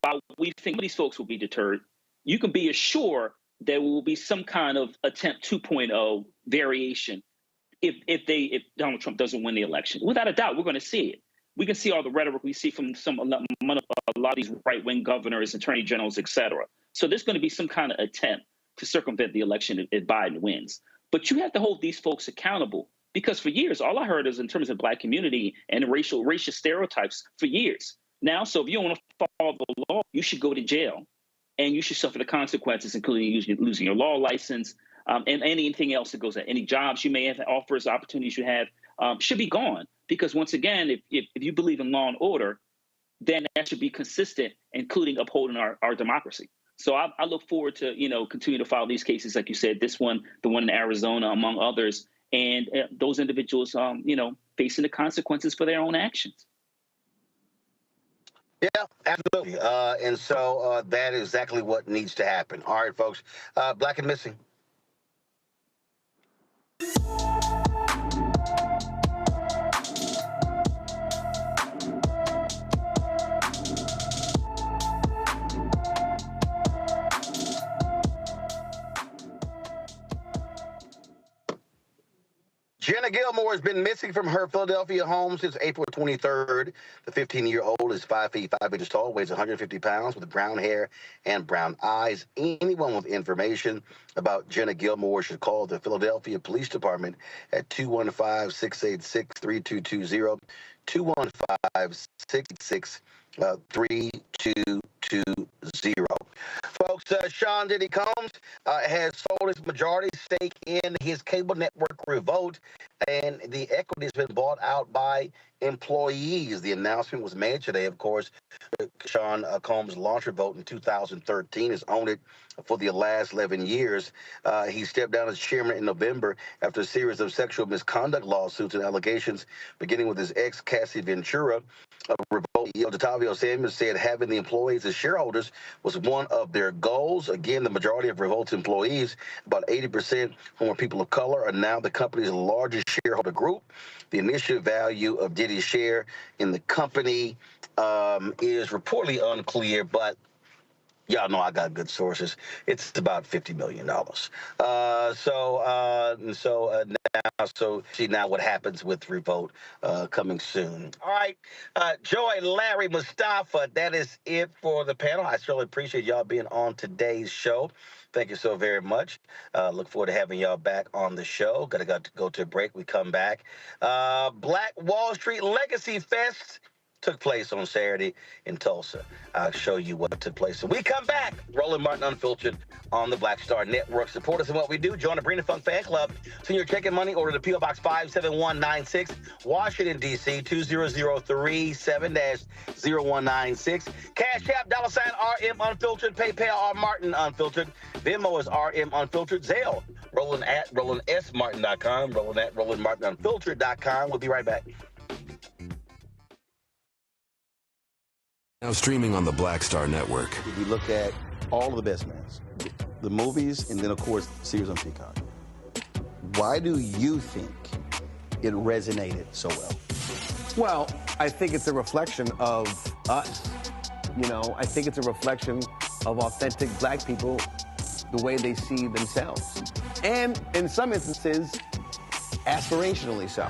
while we think these folks will be deterred, you can be assured there will be some kind of attempt 2.0 variation if Donald Trump doesn't win the election. Without a doubt, we're going to see it. We can see all the rhetoric we see from a lot of these right-wing governors, attorney generals, et cetera. So there's going to be some kind of attempt to circumvent the election if Biden wins. But you have to hold these folks accountable, because for years, all I heard is in terms of Black community and racial stereotypes for years. Now, so if you don't want to follow the law, you should go to jail and you should suffer the consequences, including losing your law license, and anything else that goes at any jobs you may have, offers, opportunities you have, should be gone. Because once again, if you believe in law and order, then that should be consistent, including upholding our democracy. So I look forward to, you know, continue to follow these cases, like you said, this one, the one in Arizona, among others, and those individuals, you know, facing the consequences for their own actions. Yeah, absolutely. And so that is exactly what needs to happen. All right, folks. Black and Missing. Jenna Gilmore has been missing from her Philadelphia home since April 23rd. The 15-year-old is 5 feet 5 inches tall, weighs 150 pounds, with brown hair and brown eyes. Anyone with information about Jenna Gilmore should call the Philadelphia Police Department at 215-686-3220, 215-686-3220. Folks, Sean Diddy Combs has sold his majority stake in his cable network Revolt, and the equity has been bought out by employees. The announcement was made today, of course. Sean Combs launched Revolt in 2013, has owned it for the last 11 years. He stepped down as chairman in November after a series of sexual misconduct lawsuits and allegations, beginning with his ex, Cassie Ventura. Revolt CEO Detavio Samuels said having the employees as shareholders was one of their goals. Again, the majority of Revolt's employees, about 80% whom are people of color, are now the company's largest shareholder group. The initial value of Diddy's share in the company is reportedly unclear, but y'all know I got good sources. It's about $50 million. So see now what happens with Revolt coming soon. All right, Joy, Larry, Mustafa, that is it for the panel. I certainly appreciate y'all being on today's show. Thank you so very much. Look forward to having y'all back on the show. Gotta go to a break. We come back. Black Wall Street Legacy Fest took place on Saturday in Tulsa. I'll show you what took place. So we come back. Roland Martin Unfiltered on the Black Star Network. Support us in what we do. Join the Brina Funk Fan Club. Send your check and money order to P.O. Box 57196, Washington, D.C. 20037-0196. Cash App, $RM Unfiltered. PayPal, R Martin Unfiltered. Venmo is RM Unfiltered. Zelle, Roland at RolandSMartin.com. Roland at RolandMartinUnfiltered.com. We'll be right back. Now streaming on the Black Star Network. We look at all of the best mans, the movies, and then, of course, series on Peacock. Why do you think it resonated so well? Well, I think it's a reflection of us. You know, I think it's a reflection of authentic black people, the way they see themselves. And in some instances, aspirationally so.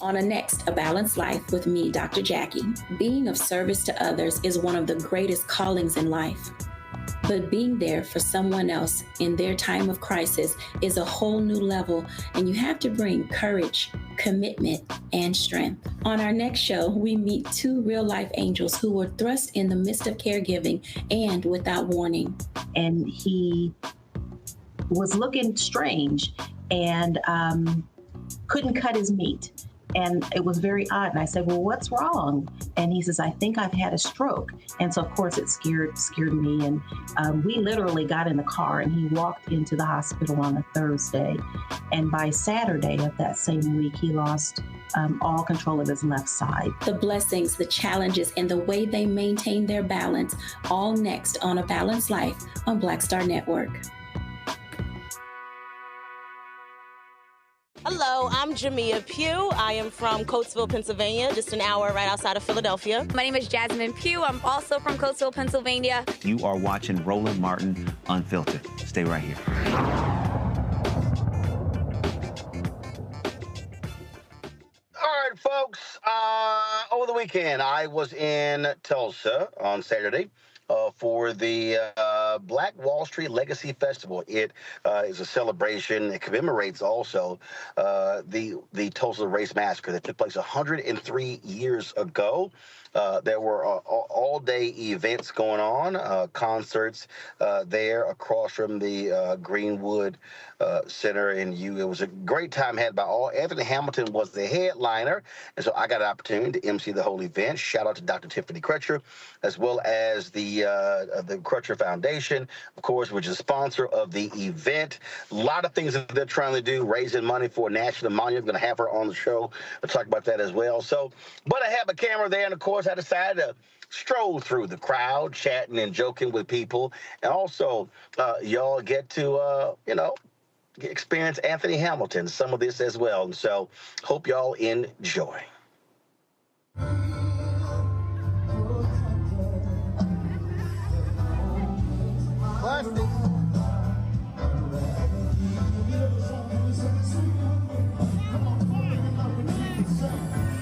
On a next, A Balanced Life with me, Dr. Jackie. Being of service to others is one of the greatest callings in life. But being there for someone else in their time of crisis is a whole new level, and you have to bring courage, commitment, and strength. On our next show, we meet two real-life angels who were thrust in the midst of caregiving and without warning. And he was looking strange and couldn't cut his meat. And it was very odd. And I said, well, what's wrong? And he says, I think I've had a stroke. And so, of course, it scared me. And we literally got in the car and he walked into the hospital on a Thursday. And by Saturday of that same week, he lost all control of his left side. The blessings, the challenges, and the way they maintain their balance, all next on A Balanced Life on Black Star Network. Hello, I'm Jamia Pugh. I am from Coatesville, Pennsylvania, just an hour right outside of Philadelphia. My name is Jasmine Pugh. I'm also from Coatesville, Pennsylvania. You are watching Roland Martin Unfiltered. Stay right here. All right, folks. Over the weekend, I was in Tulsa on Saturday for the Black Wall Street Legacy Festival. It is a celebration. It commemorates also the Tulsa Race Massacre that took place 103 years ago. There were all-day events going on, concerts there across from the Greenwood Center in It was a great time had by all. Anthony Hamilton was the headliner, and so I got an opportunity to MC the whole event. Shout out to Dr. Tiffany Crutcher, as well as the Crutcher Foundation, of course, which is a sponsor of the event. A lot of things that they're trying to do, raising money for a national monument. I'm going to have her on the show to talk about that as well. So, but I have a camera there, and of course, I decided to stroll through the crowd, chatting and joking with people, and also y'all get to experience Anthony Hamilton, some of this as well. And so, hope y'all enjoy.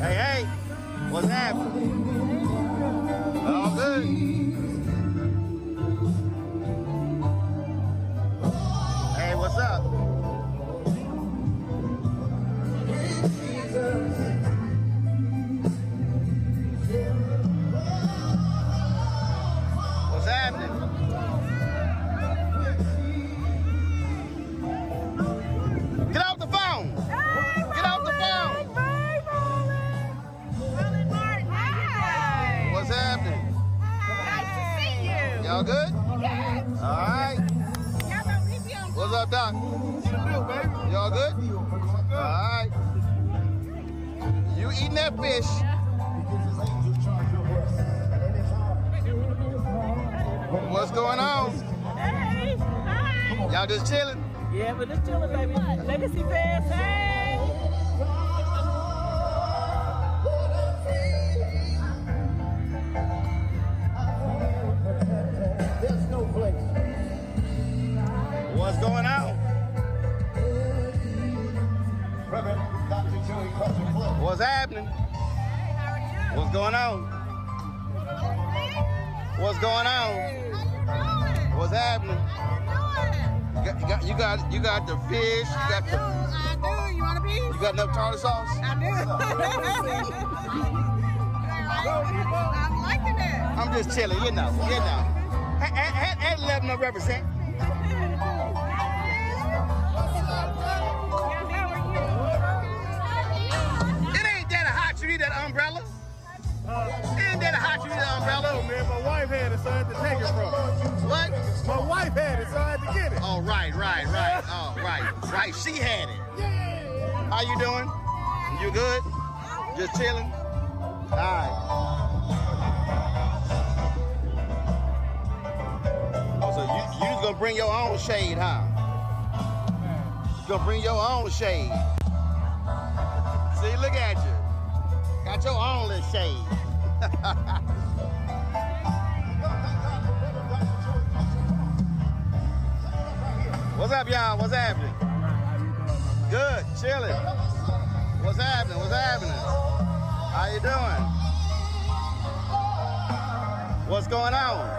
Hey, what's happening? All good? Hey, what's up? happening? Get off the phone. Get off the phone. Roland Martin, hi. What's happening? Nice to see you. Y'all good? Yes. All right. What's up, Doc? Y'all good? All right. You eating that fish? What's going on? Hey, hi. Y'all just chilling? Yeah, we're just chilling, baby. Legacy fans, hey. What's going on? What's happening? What's going on? What's going on? What's happening? You got the fish. I do. You want a piece? You got enough tartar sauce? I do. I'm liking it. I'm just chilling, you know. Had 11 to represent. It ain't that hot you need that umbrella. It ain't that hot you need that umbrella. Oh, man, my wife had it, so I had to take it from her. What? My wife had it, so I had to get it. Oh, right. Oh, right. She had it. How you doing? You good? Just chilling? All right. Oh, so you just gonna bring your own shade, huh? You gonna bring your own shade. See, look at you. Got your own little shade. What's up, y'all? What's happening? Good, chilling. What's happening? How you doing? What's going on?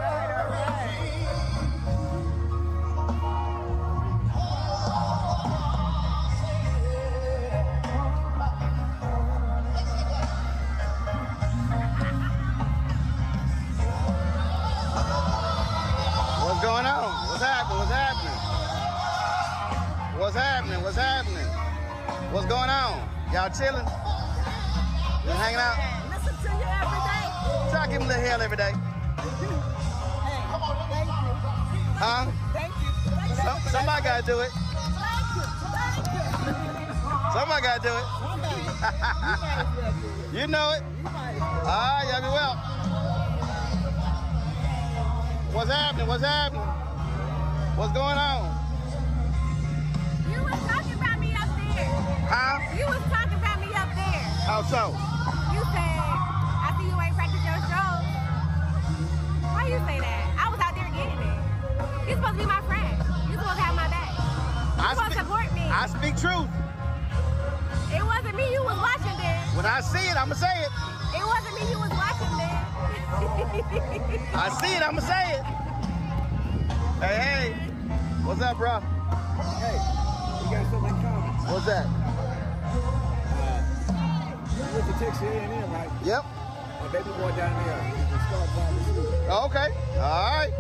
What's going on? What's happening? What's going on? Y'all chilling? You hanging out? Listen to you every day. Try to give him a little hell every day. Huh? Thank you. Somebody gotta do it. Somebody gotta do it. You know it. Ah, y'all be well. What's happening? What's going on? You was talking about me up there. Huh? You was talking about me up there. How so? You said, I see you ain't practiced your stroke. Why you say that? I was out there getting it. You're supposed to be my friend. You're supposed to have my back. You're supposed to support me. I speak truth. It wasn't me you was watching then. When I see it, I'ma say it. It wasn't me you was watching then. I see it, I'ma say it. Hey. What's up, bro? Hey, we got something in common. What's that? You went to Texas A&M, right? Yep. My baby boy down there. He's a star private student. Okay. All right.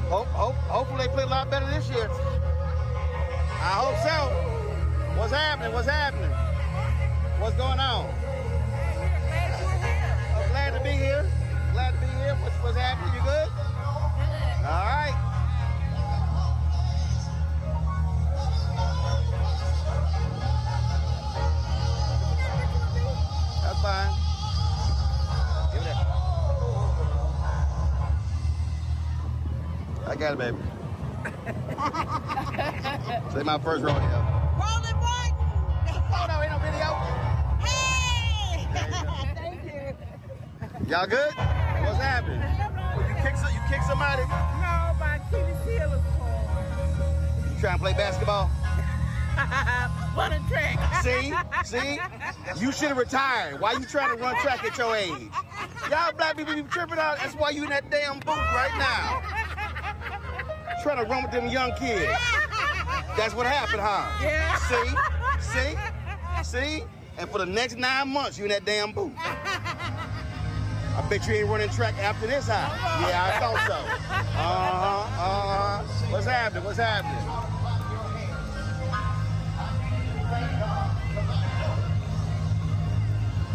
Hopefully they play a lot better this year. I hope so. What's happening? What's going on? I'm glad to be here. What's happening? You good? All right. That's fine. Give it that. I got it, baby. This ain't my first rodeo. Roland Martin! Oh, no, ain't no video. Hey! Thank you. Y'all good? What's happening? You kick somebody? No, my Achilles heel is torn. You trying to play basketball? What a trick. See? You should have retired. Why you trying to run track at your age? Y'all black people be tripping out. That's why you in that damn booth right now. Trying to run with them young kids. That's what happened, huh? Yeah. See? And for the next 9 months, you in that damn booth. I bet you ain't running track after this, huh? Yeah, I thought so. What's happening? What's happening?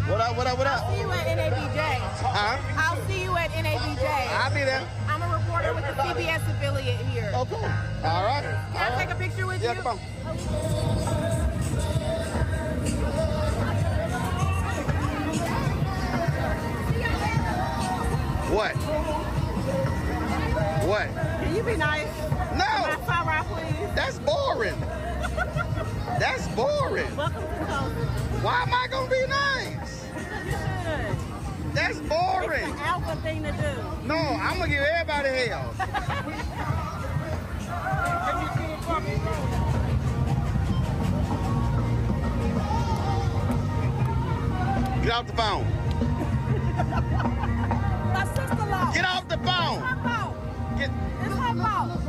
What up, what up, what up? I'll see you at NABJ. Huh? I'll see you at NABJ. I'll be there. I'm a reporter with the CBS affiliate here. Oh, cool. All right. Can I take a picture with you? Yeah, come on. What? What? Can you be nice? No. My flower, please. That's boring. That's boring. Welcome to Tulsa. Why am I gonna be nice? You should. That's boring. It's the alpha thing to do. No, I'm gonna give everybody hell. Get off the phone. My sister-in-law. Get off the phone. It's my fault. It's my fault.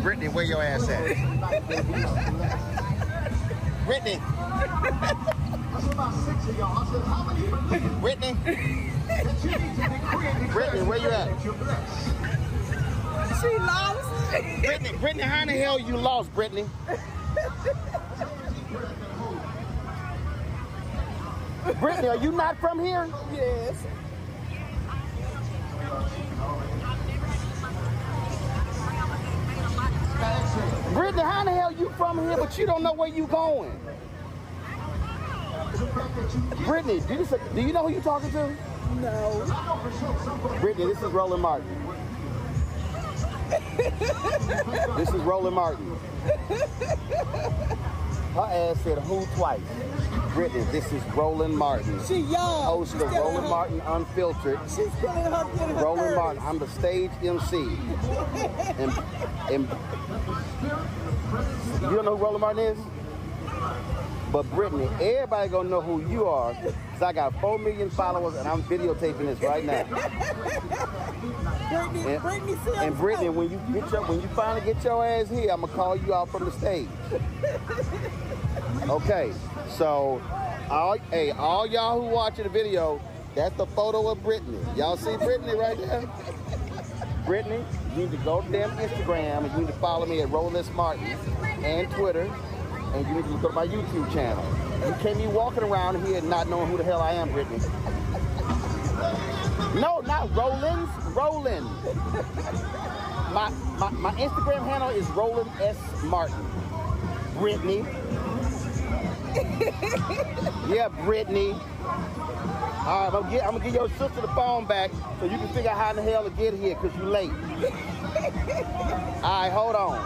Brittany, where your ass at? Brittany. Brittany. Brittany, where you at? She lost. Brittany, how in the hell you lost, Brittany? Brittany, are you not from here? Yes. Brittany, how in the hell you from here, but you don't know where you going? Brittany, do you know who you talking to? No. Brittany, this is Roland Martin. This is Roland Martin. Her ass said who twice. Brittany, this is Roland Martin. She young. Host of Roland Martin Unfiltered. She's killing her. Roland Martin, I'm the stage MC. And you don't know who Roland Martin is? But Brittany, everybody gonna know who you are, because I got 4 million followers and I'm videotaping this right now. And Brittany, when you finally get your ass here, I'm gonna call you out from the stage. Okay, so all y'all who watching the video, that's the photo of Brittany. Y'all see Brittany right there? Brittany, you need to go to damn Instagram and you need to follow me at Roland Martin and Twitter. And you need to go to my YouTube channel. You can't be walking around here and not knowing who the hell I am, Brittany. No, not Roland. Roland. My Instagram handle is Roland S. Martin. Brittany. Yeah, Brittany. All right, I'm gonna give your sister the phone back so you can figure out how in the hell to get here because you're late. All right, hold on.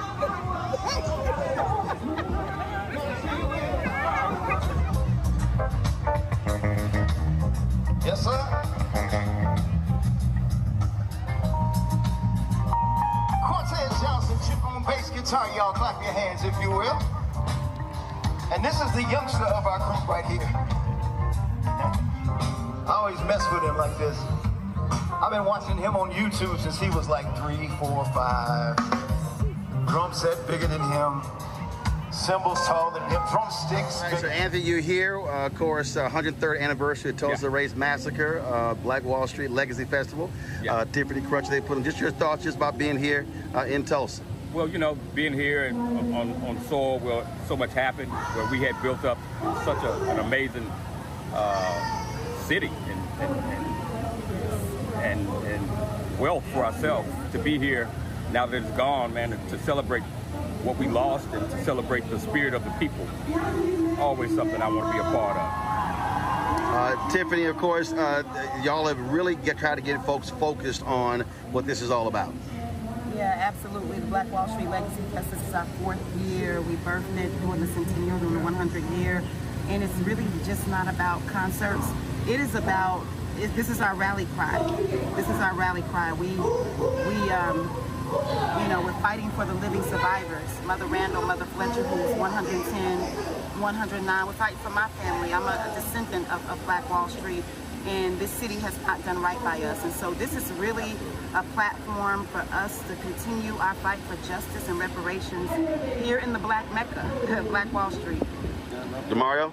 Yes, sir. Cortez Johnson, chip on bass guitar. Y'all clap your hands if you will. And this is the youngster of our group right here. I always mess with him like this. I've been watching him on YouTube since he was like 3, 4, 5. Drum set bigger than him. Cymbals taller than him. Drumsticks. Right, so Anthony, you're here. Of course, 103rd anniversary of Tulsa Race Massacre, Black Wall Street Legacy Festival. Yeah. Tiffany Crutch, they put in. Just your thoughts just about being here in Tulsa. Well, you know, being here and on soil where so much happened, where we had built up such an amazing city and wealth for ourselves, to be here now that it's gone, man, to celebrate what we lost and to celebrate the spirit of the people. Always something I want to be a part of. Tiffany, of course, y'all have really tried to get folks focused on what this is all about. Yeah, absolutely. The Black Wall Street Legacy Fest, this is our 4th year. We birthed it during the centennial, during the 100th year. And it's really just not about concerts. It is about, this is our rally cry. This is our rally cry. You know, we're fighting for the living survivors. Mother Randall, Mother Fletcher, who was 110, 109. We're fighting for my family. I'm a descendant of Black Wall Street, and this city has not done right by us. And so this is really a platform for us to continue our fight for justice and reparations here in the Black Mecca, Black Wall Street. DeMario?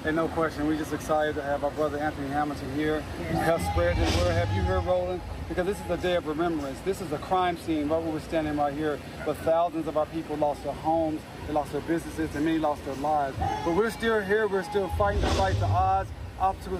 And no question, we're just excited to have our brother Anthony Hamilton here. Help spread the word. Have you heard, Roland? Because this is a day of remembrance. This is a crime scene right where we're standing right here, where thousands of our people lost their homes, they lost their businesses, and many lost their lives. But we're still here. We're still fighting to fight the odds, obstacles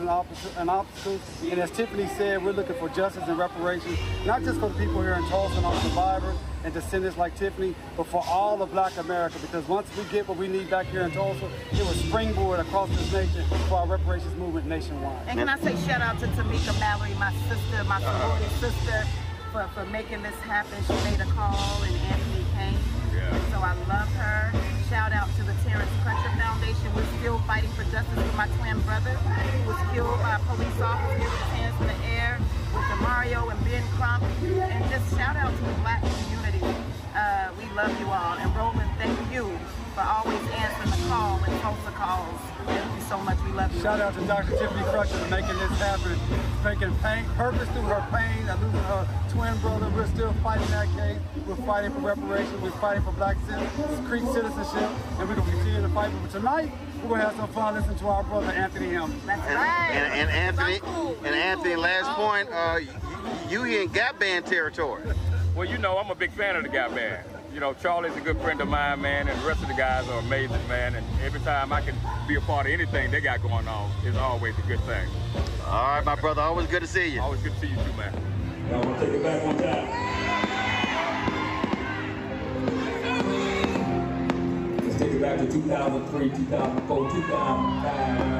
and obstacles. And as Tiffany said, we're looking for justice and reparations, not just for the people here in Tulsa and our survivors and descendants like Tiffany, but for all of Black America. Because once we get what we need back here in Tulsa, it will springboard across this nation for our reparations movement nationwide. And can I say shout out to Tamika Mallory, my sister, my sorority sister, for making this happen. She made a call and Anthony came. And so I love her. Shout out to the Terrence Crutcher Foundation. We're still fighting for justice for my twin brother who was killed by a police officer with his hands in the air, with Demario and Ben Crump. And just shout out to the Black community. We love you all. And Roland, thank you for always answering the call when Tulsa calls. Thank you so much. We love you. Shout out to Dr. Tiffany Crutcher for making this happen, making purpose through her pain and losing her twin brother. We're still fighting that case. We're fighting for reparations. We're fighting for Black Creek citizenship, and we're going to continue to fight. But tonight, we're going to have some fun listening to our brother Anthony Hamilton. That's right. And Anthony, last point, you in Gap Band territory. Well, you know, I'm a big fan of the Gap Band. You know, Charlie's a good friend of mine, man, and the rest of the guys are amazing, man. And every time I can be a part of anything they got going on, it's always a good thing. All right, my brother, always good to see you. Always good to see you too, man. Y'all want to take it back one time? Let's take it back to 2003, 2004, 2005.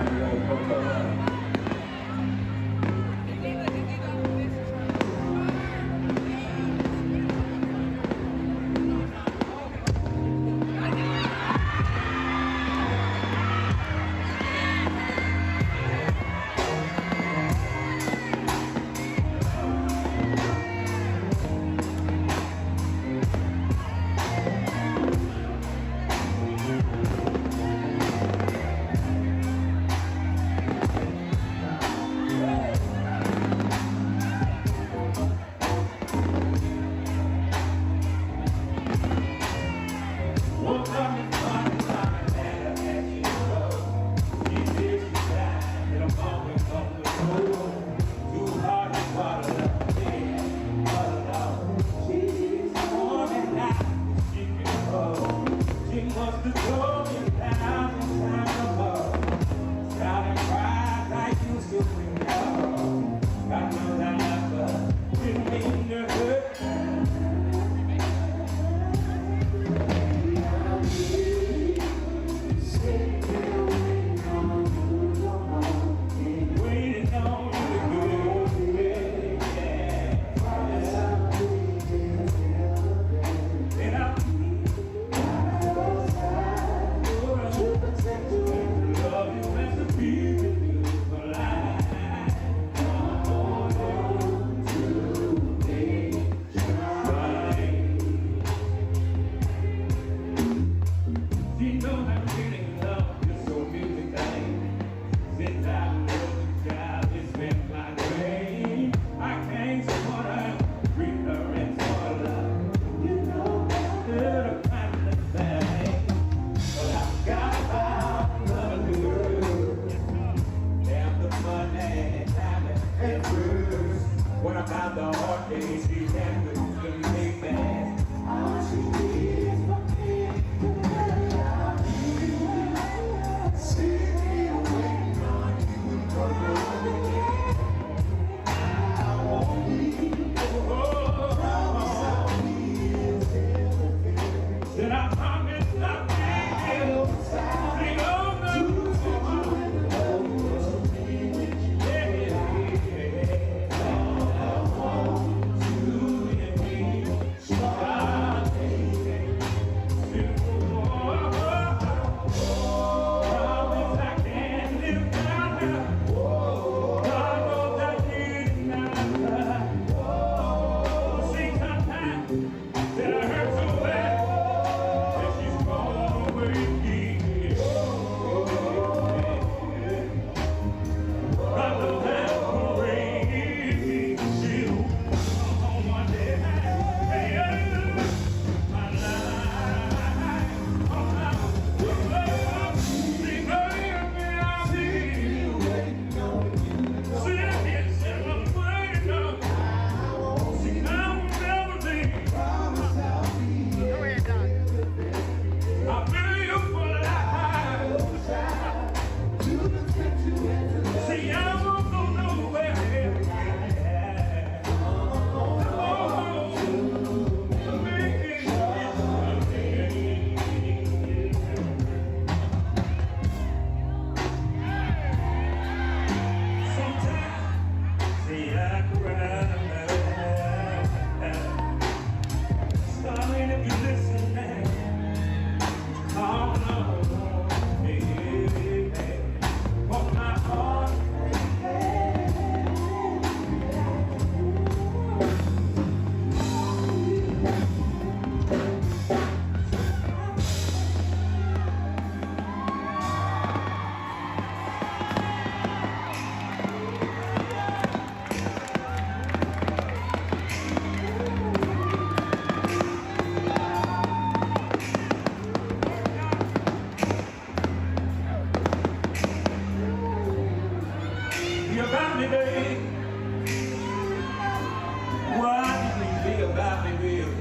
about me, baby.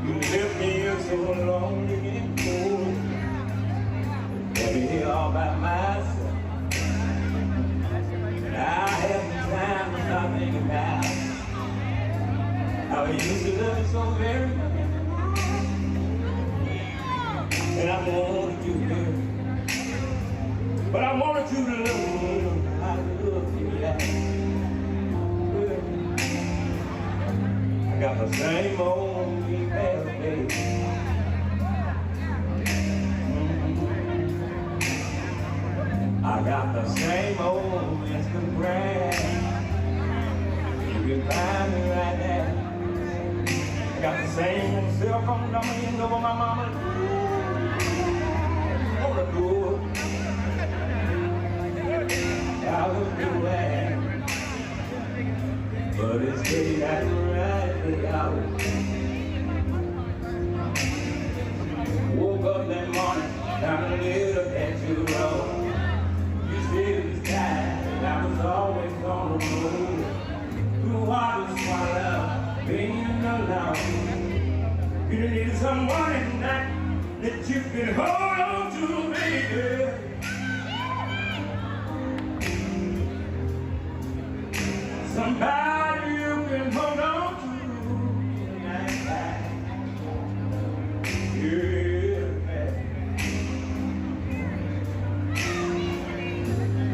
You left me here so long and cold. Let me here all by myself. And I haven't time to stop thinking about how I used to love you so very much. And I wanted you, baby. But I wanted you to love me how I love you like. I got the same old email, baby. I got the same old Instagram. You can find me right there. I got the same old cell phone number you know my mama. On the door. I would do that. But it's getting at the right hour. Woke up that morning, found a little at your road. You said it was tired, and I was always on the road. Too hard to swallow, being alone. You needed someone at night that you could hold on to, baby. Somebody you can hold on to tonight. Yeah.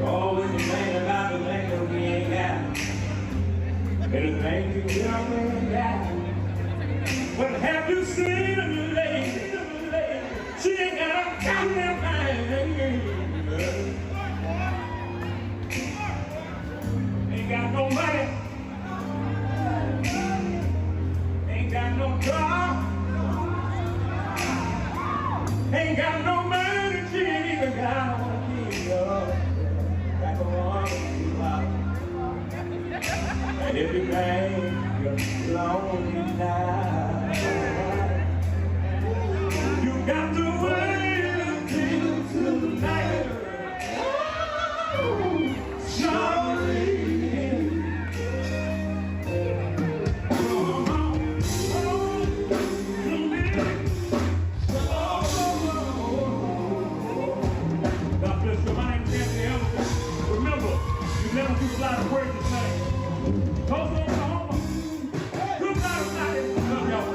Always a thing about the thing that we ain't got. And the thing you don't really got. Well, have you seen a lady? She ain't got a goddamn thing. Ain't got no money, ain't got no car, ain't got no money, she ain't even got one key, like a woman out. And everything you're lonely now, you got to wait until tonight. Sorry. Never do a lot of work tonight. Tulsa, Oklahoma. Good night tonight. Love y'all.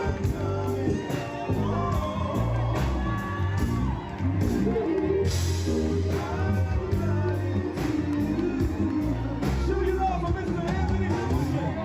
Show your love for Mr. Anthony Hamilton.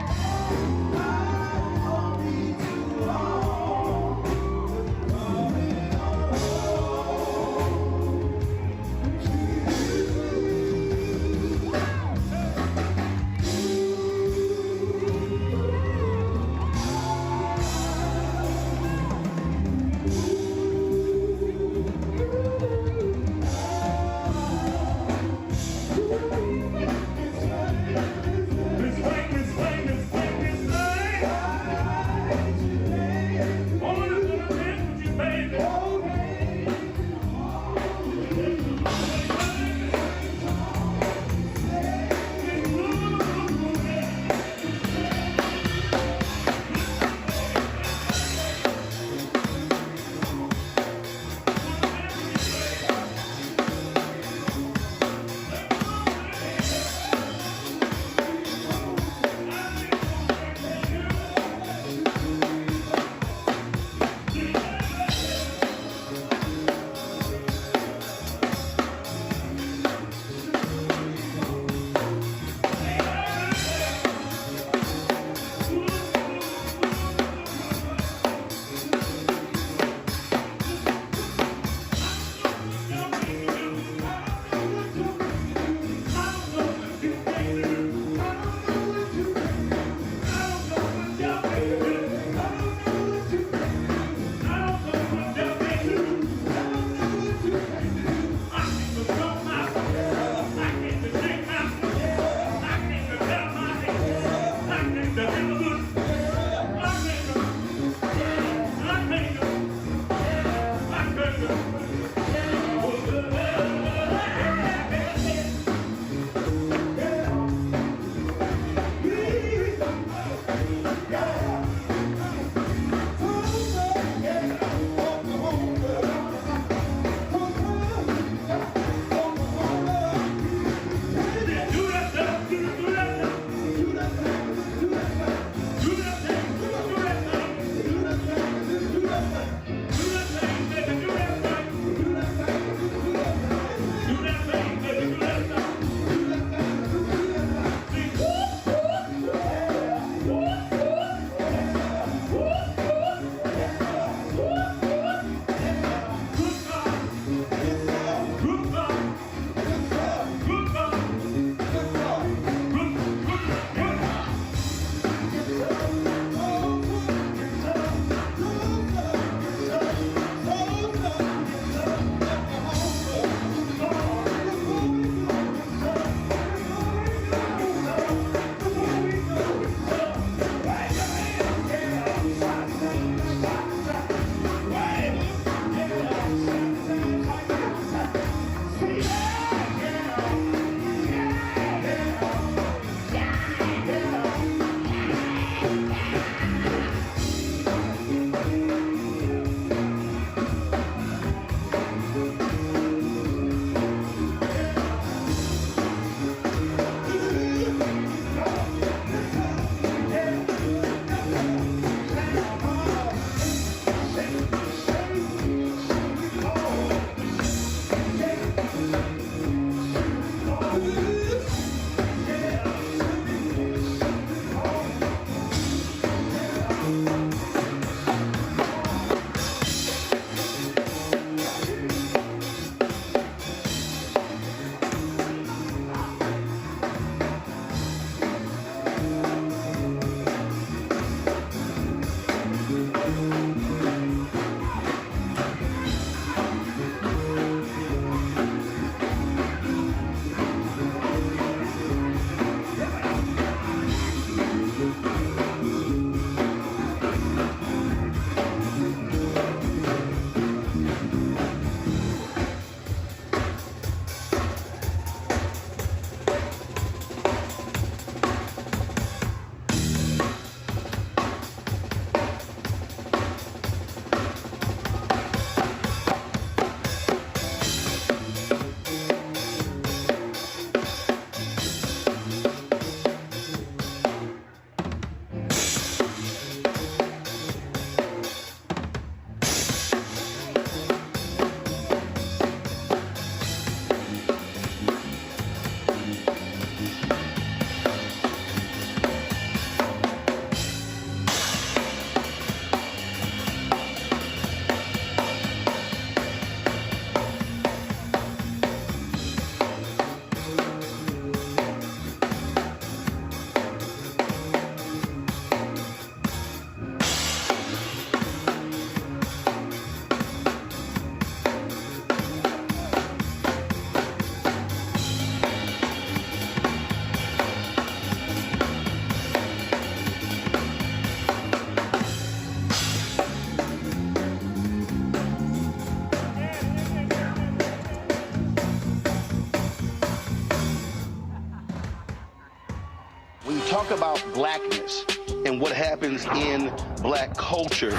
When you talk about blackness and what happens in black culture,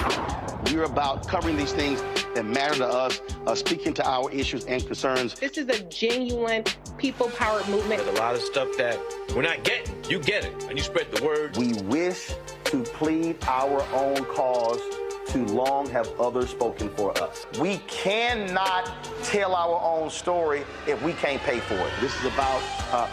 we're about covering these things that matter to us, speaking to our issues and concerns. This is a genuine people-powered movement. There's a lot of stuff that we're not getting. You get it, and you spread the word. We wish to plead our own cause. Too long have others spoken for us. We cannot tell our own story if we can't pay for it. This is about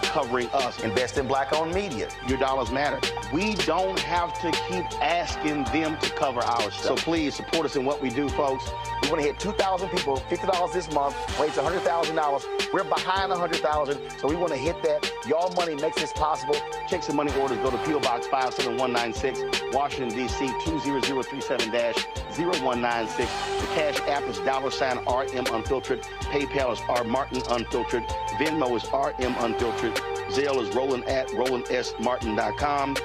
covering us. Invest in black-owned media. Your dollars matter. We don't have to keep asking them to cover our stuff. So please support us in what we do, folks. We want to hit 2,000 people, $50 this month, raise $100,000. We're behind 100,000, so we want to hit that. Y'all money makes this possible. Checks and money orders go to P.O. Box 57196, Washington, D.C. 20037-0196. The Cash App is $RM Unfiltered. PayPal is R Martin Unfiltered. Venmo is RM Unfiltered. Zelle is Roland at RolandSMartin.com.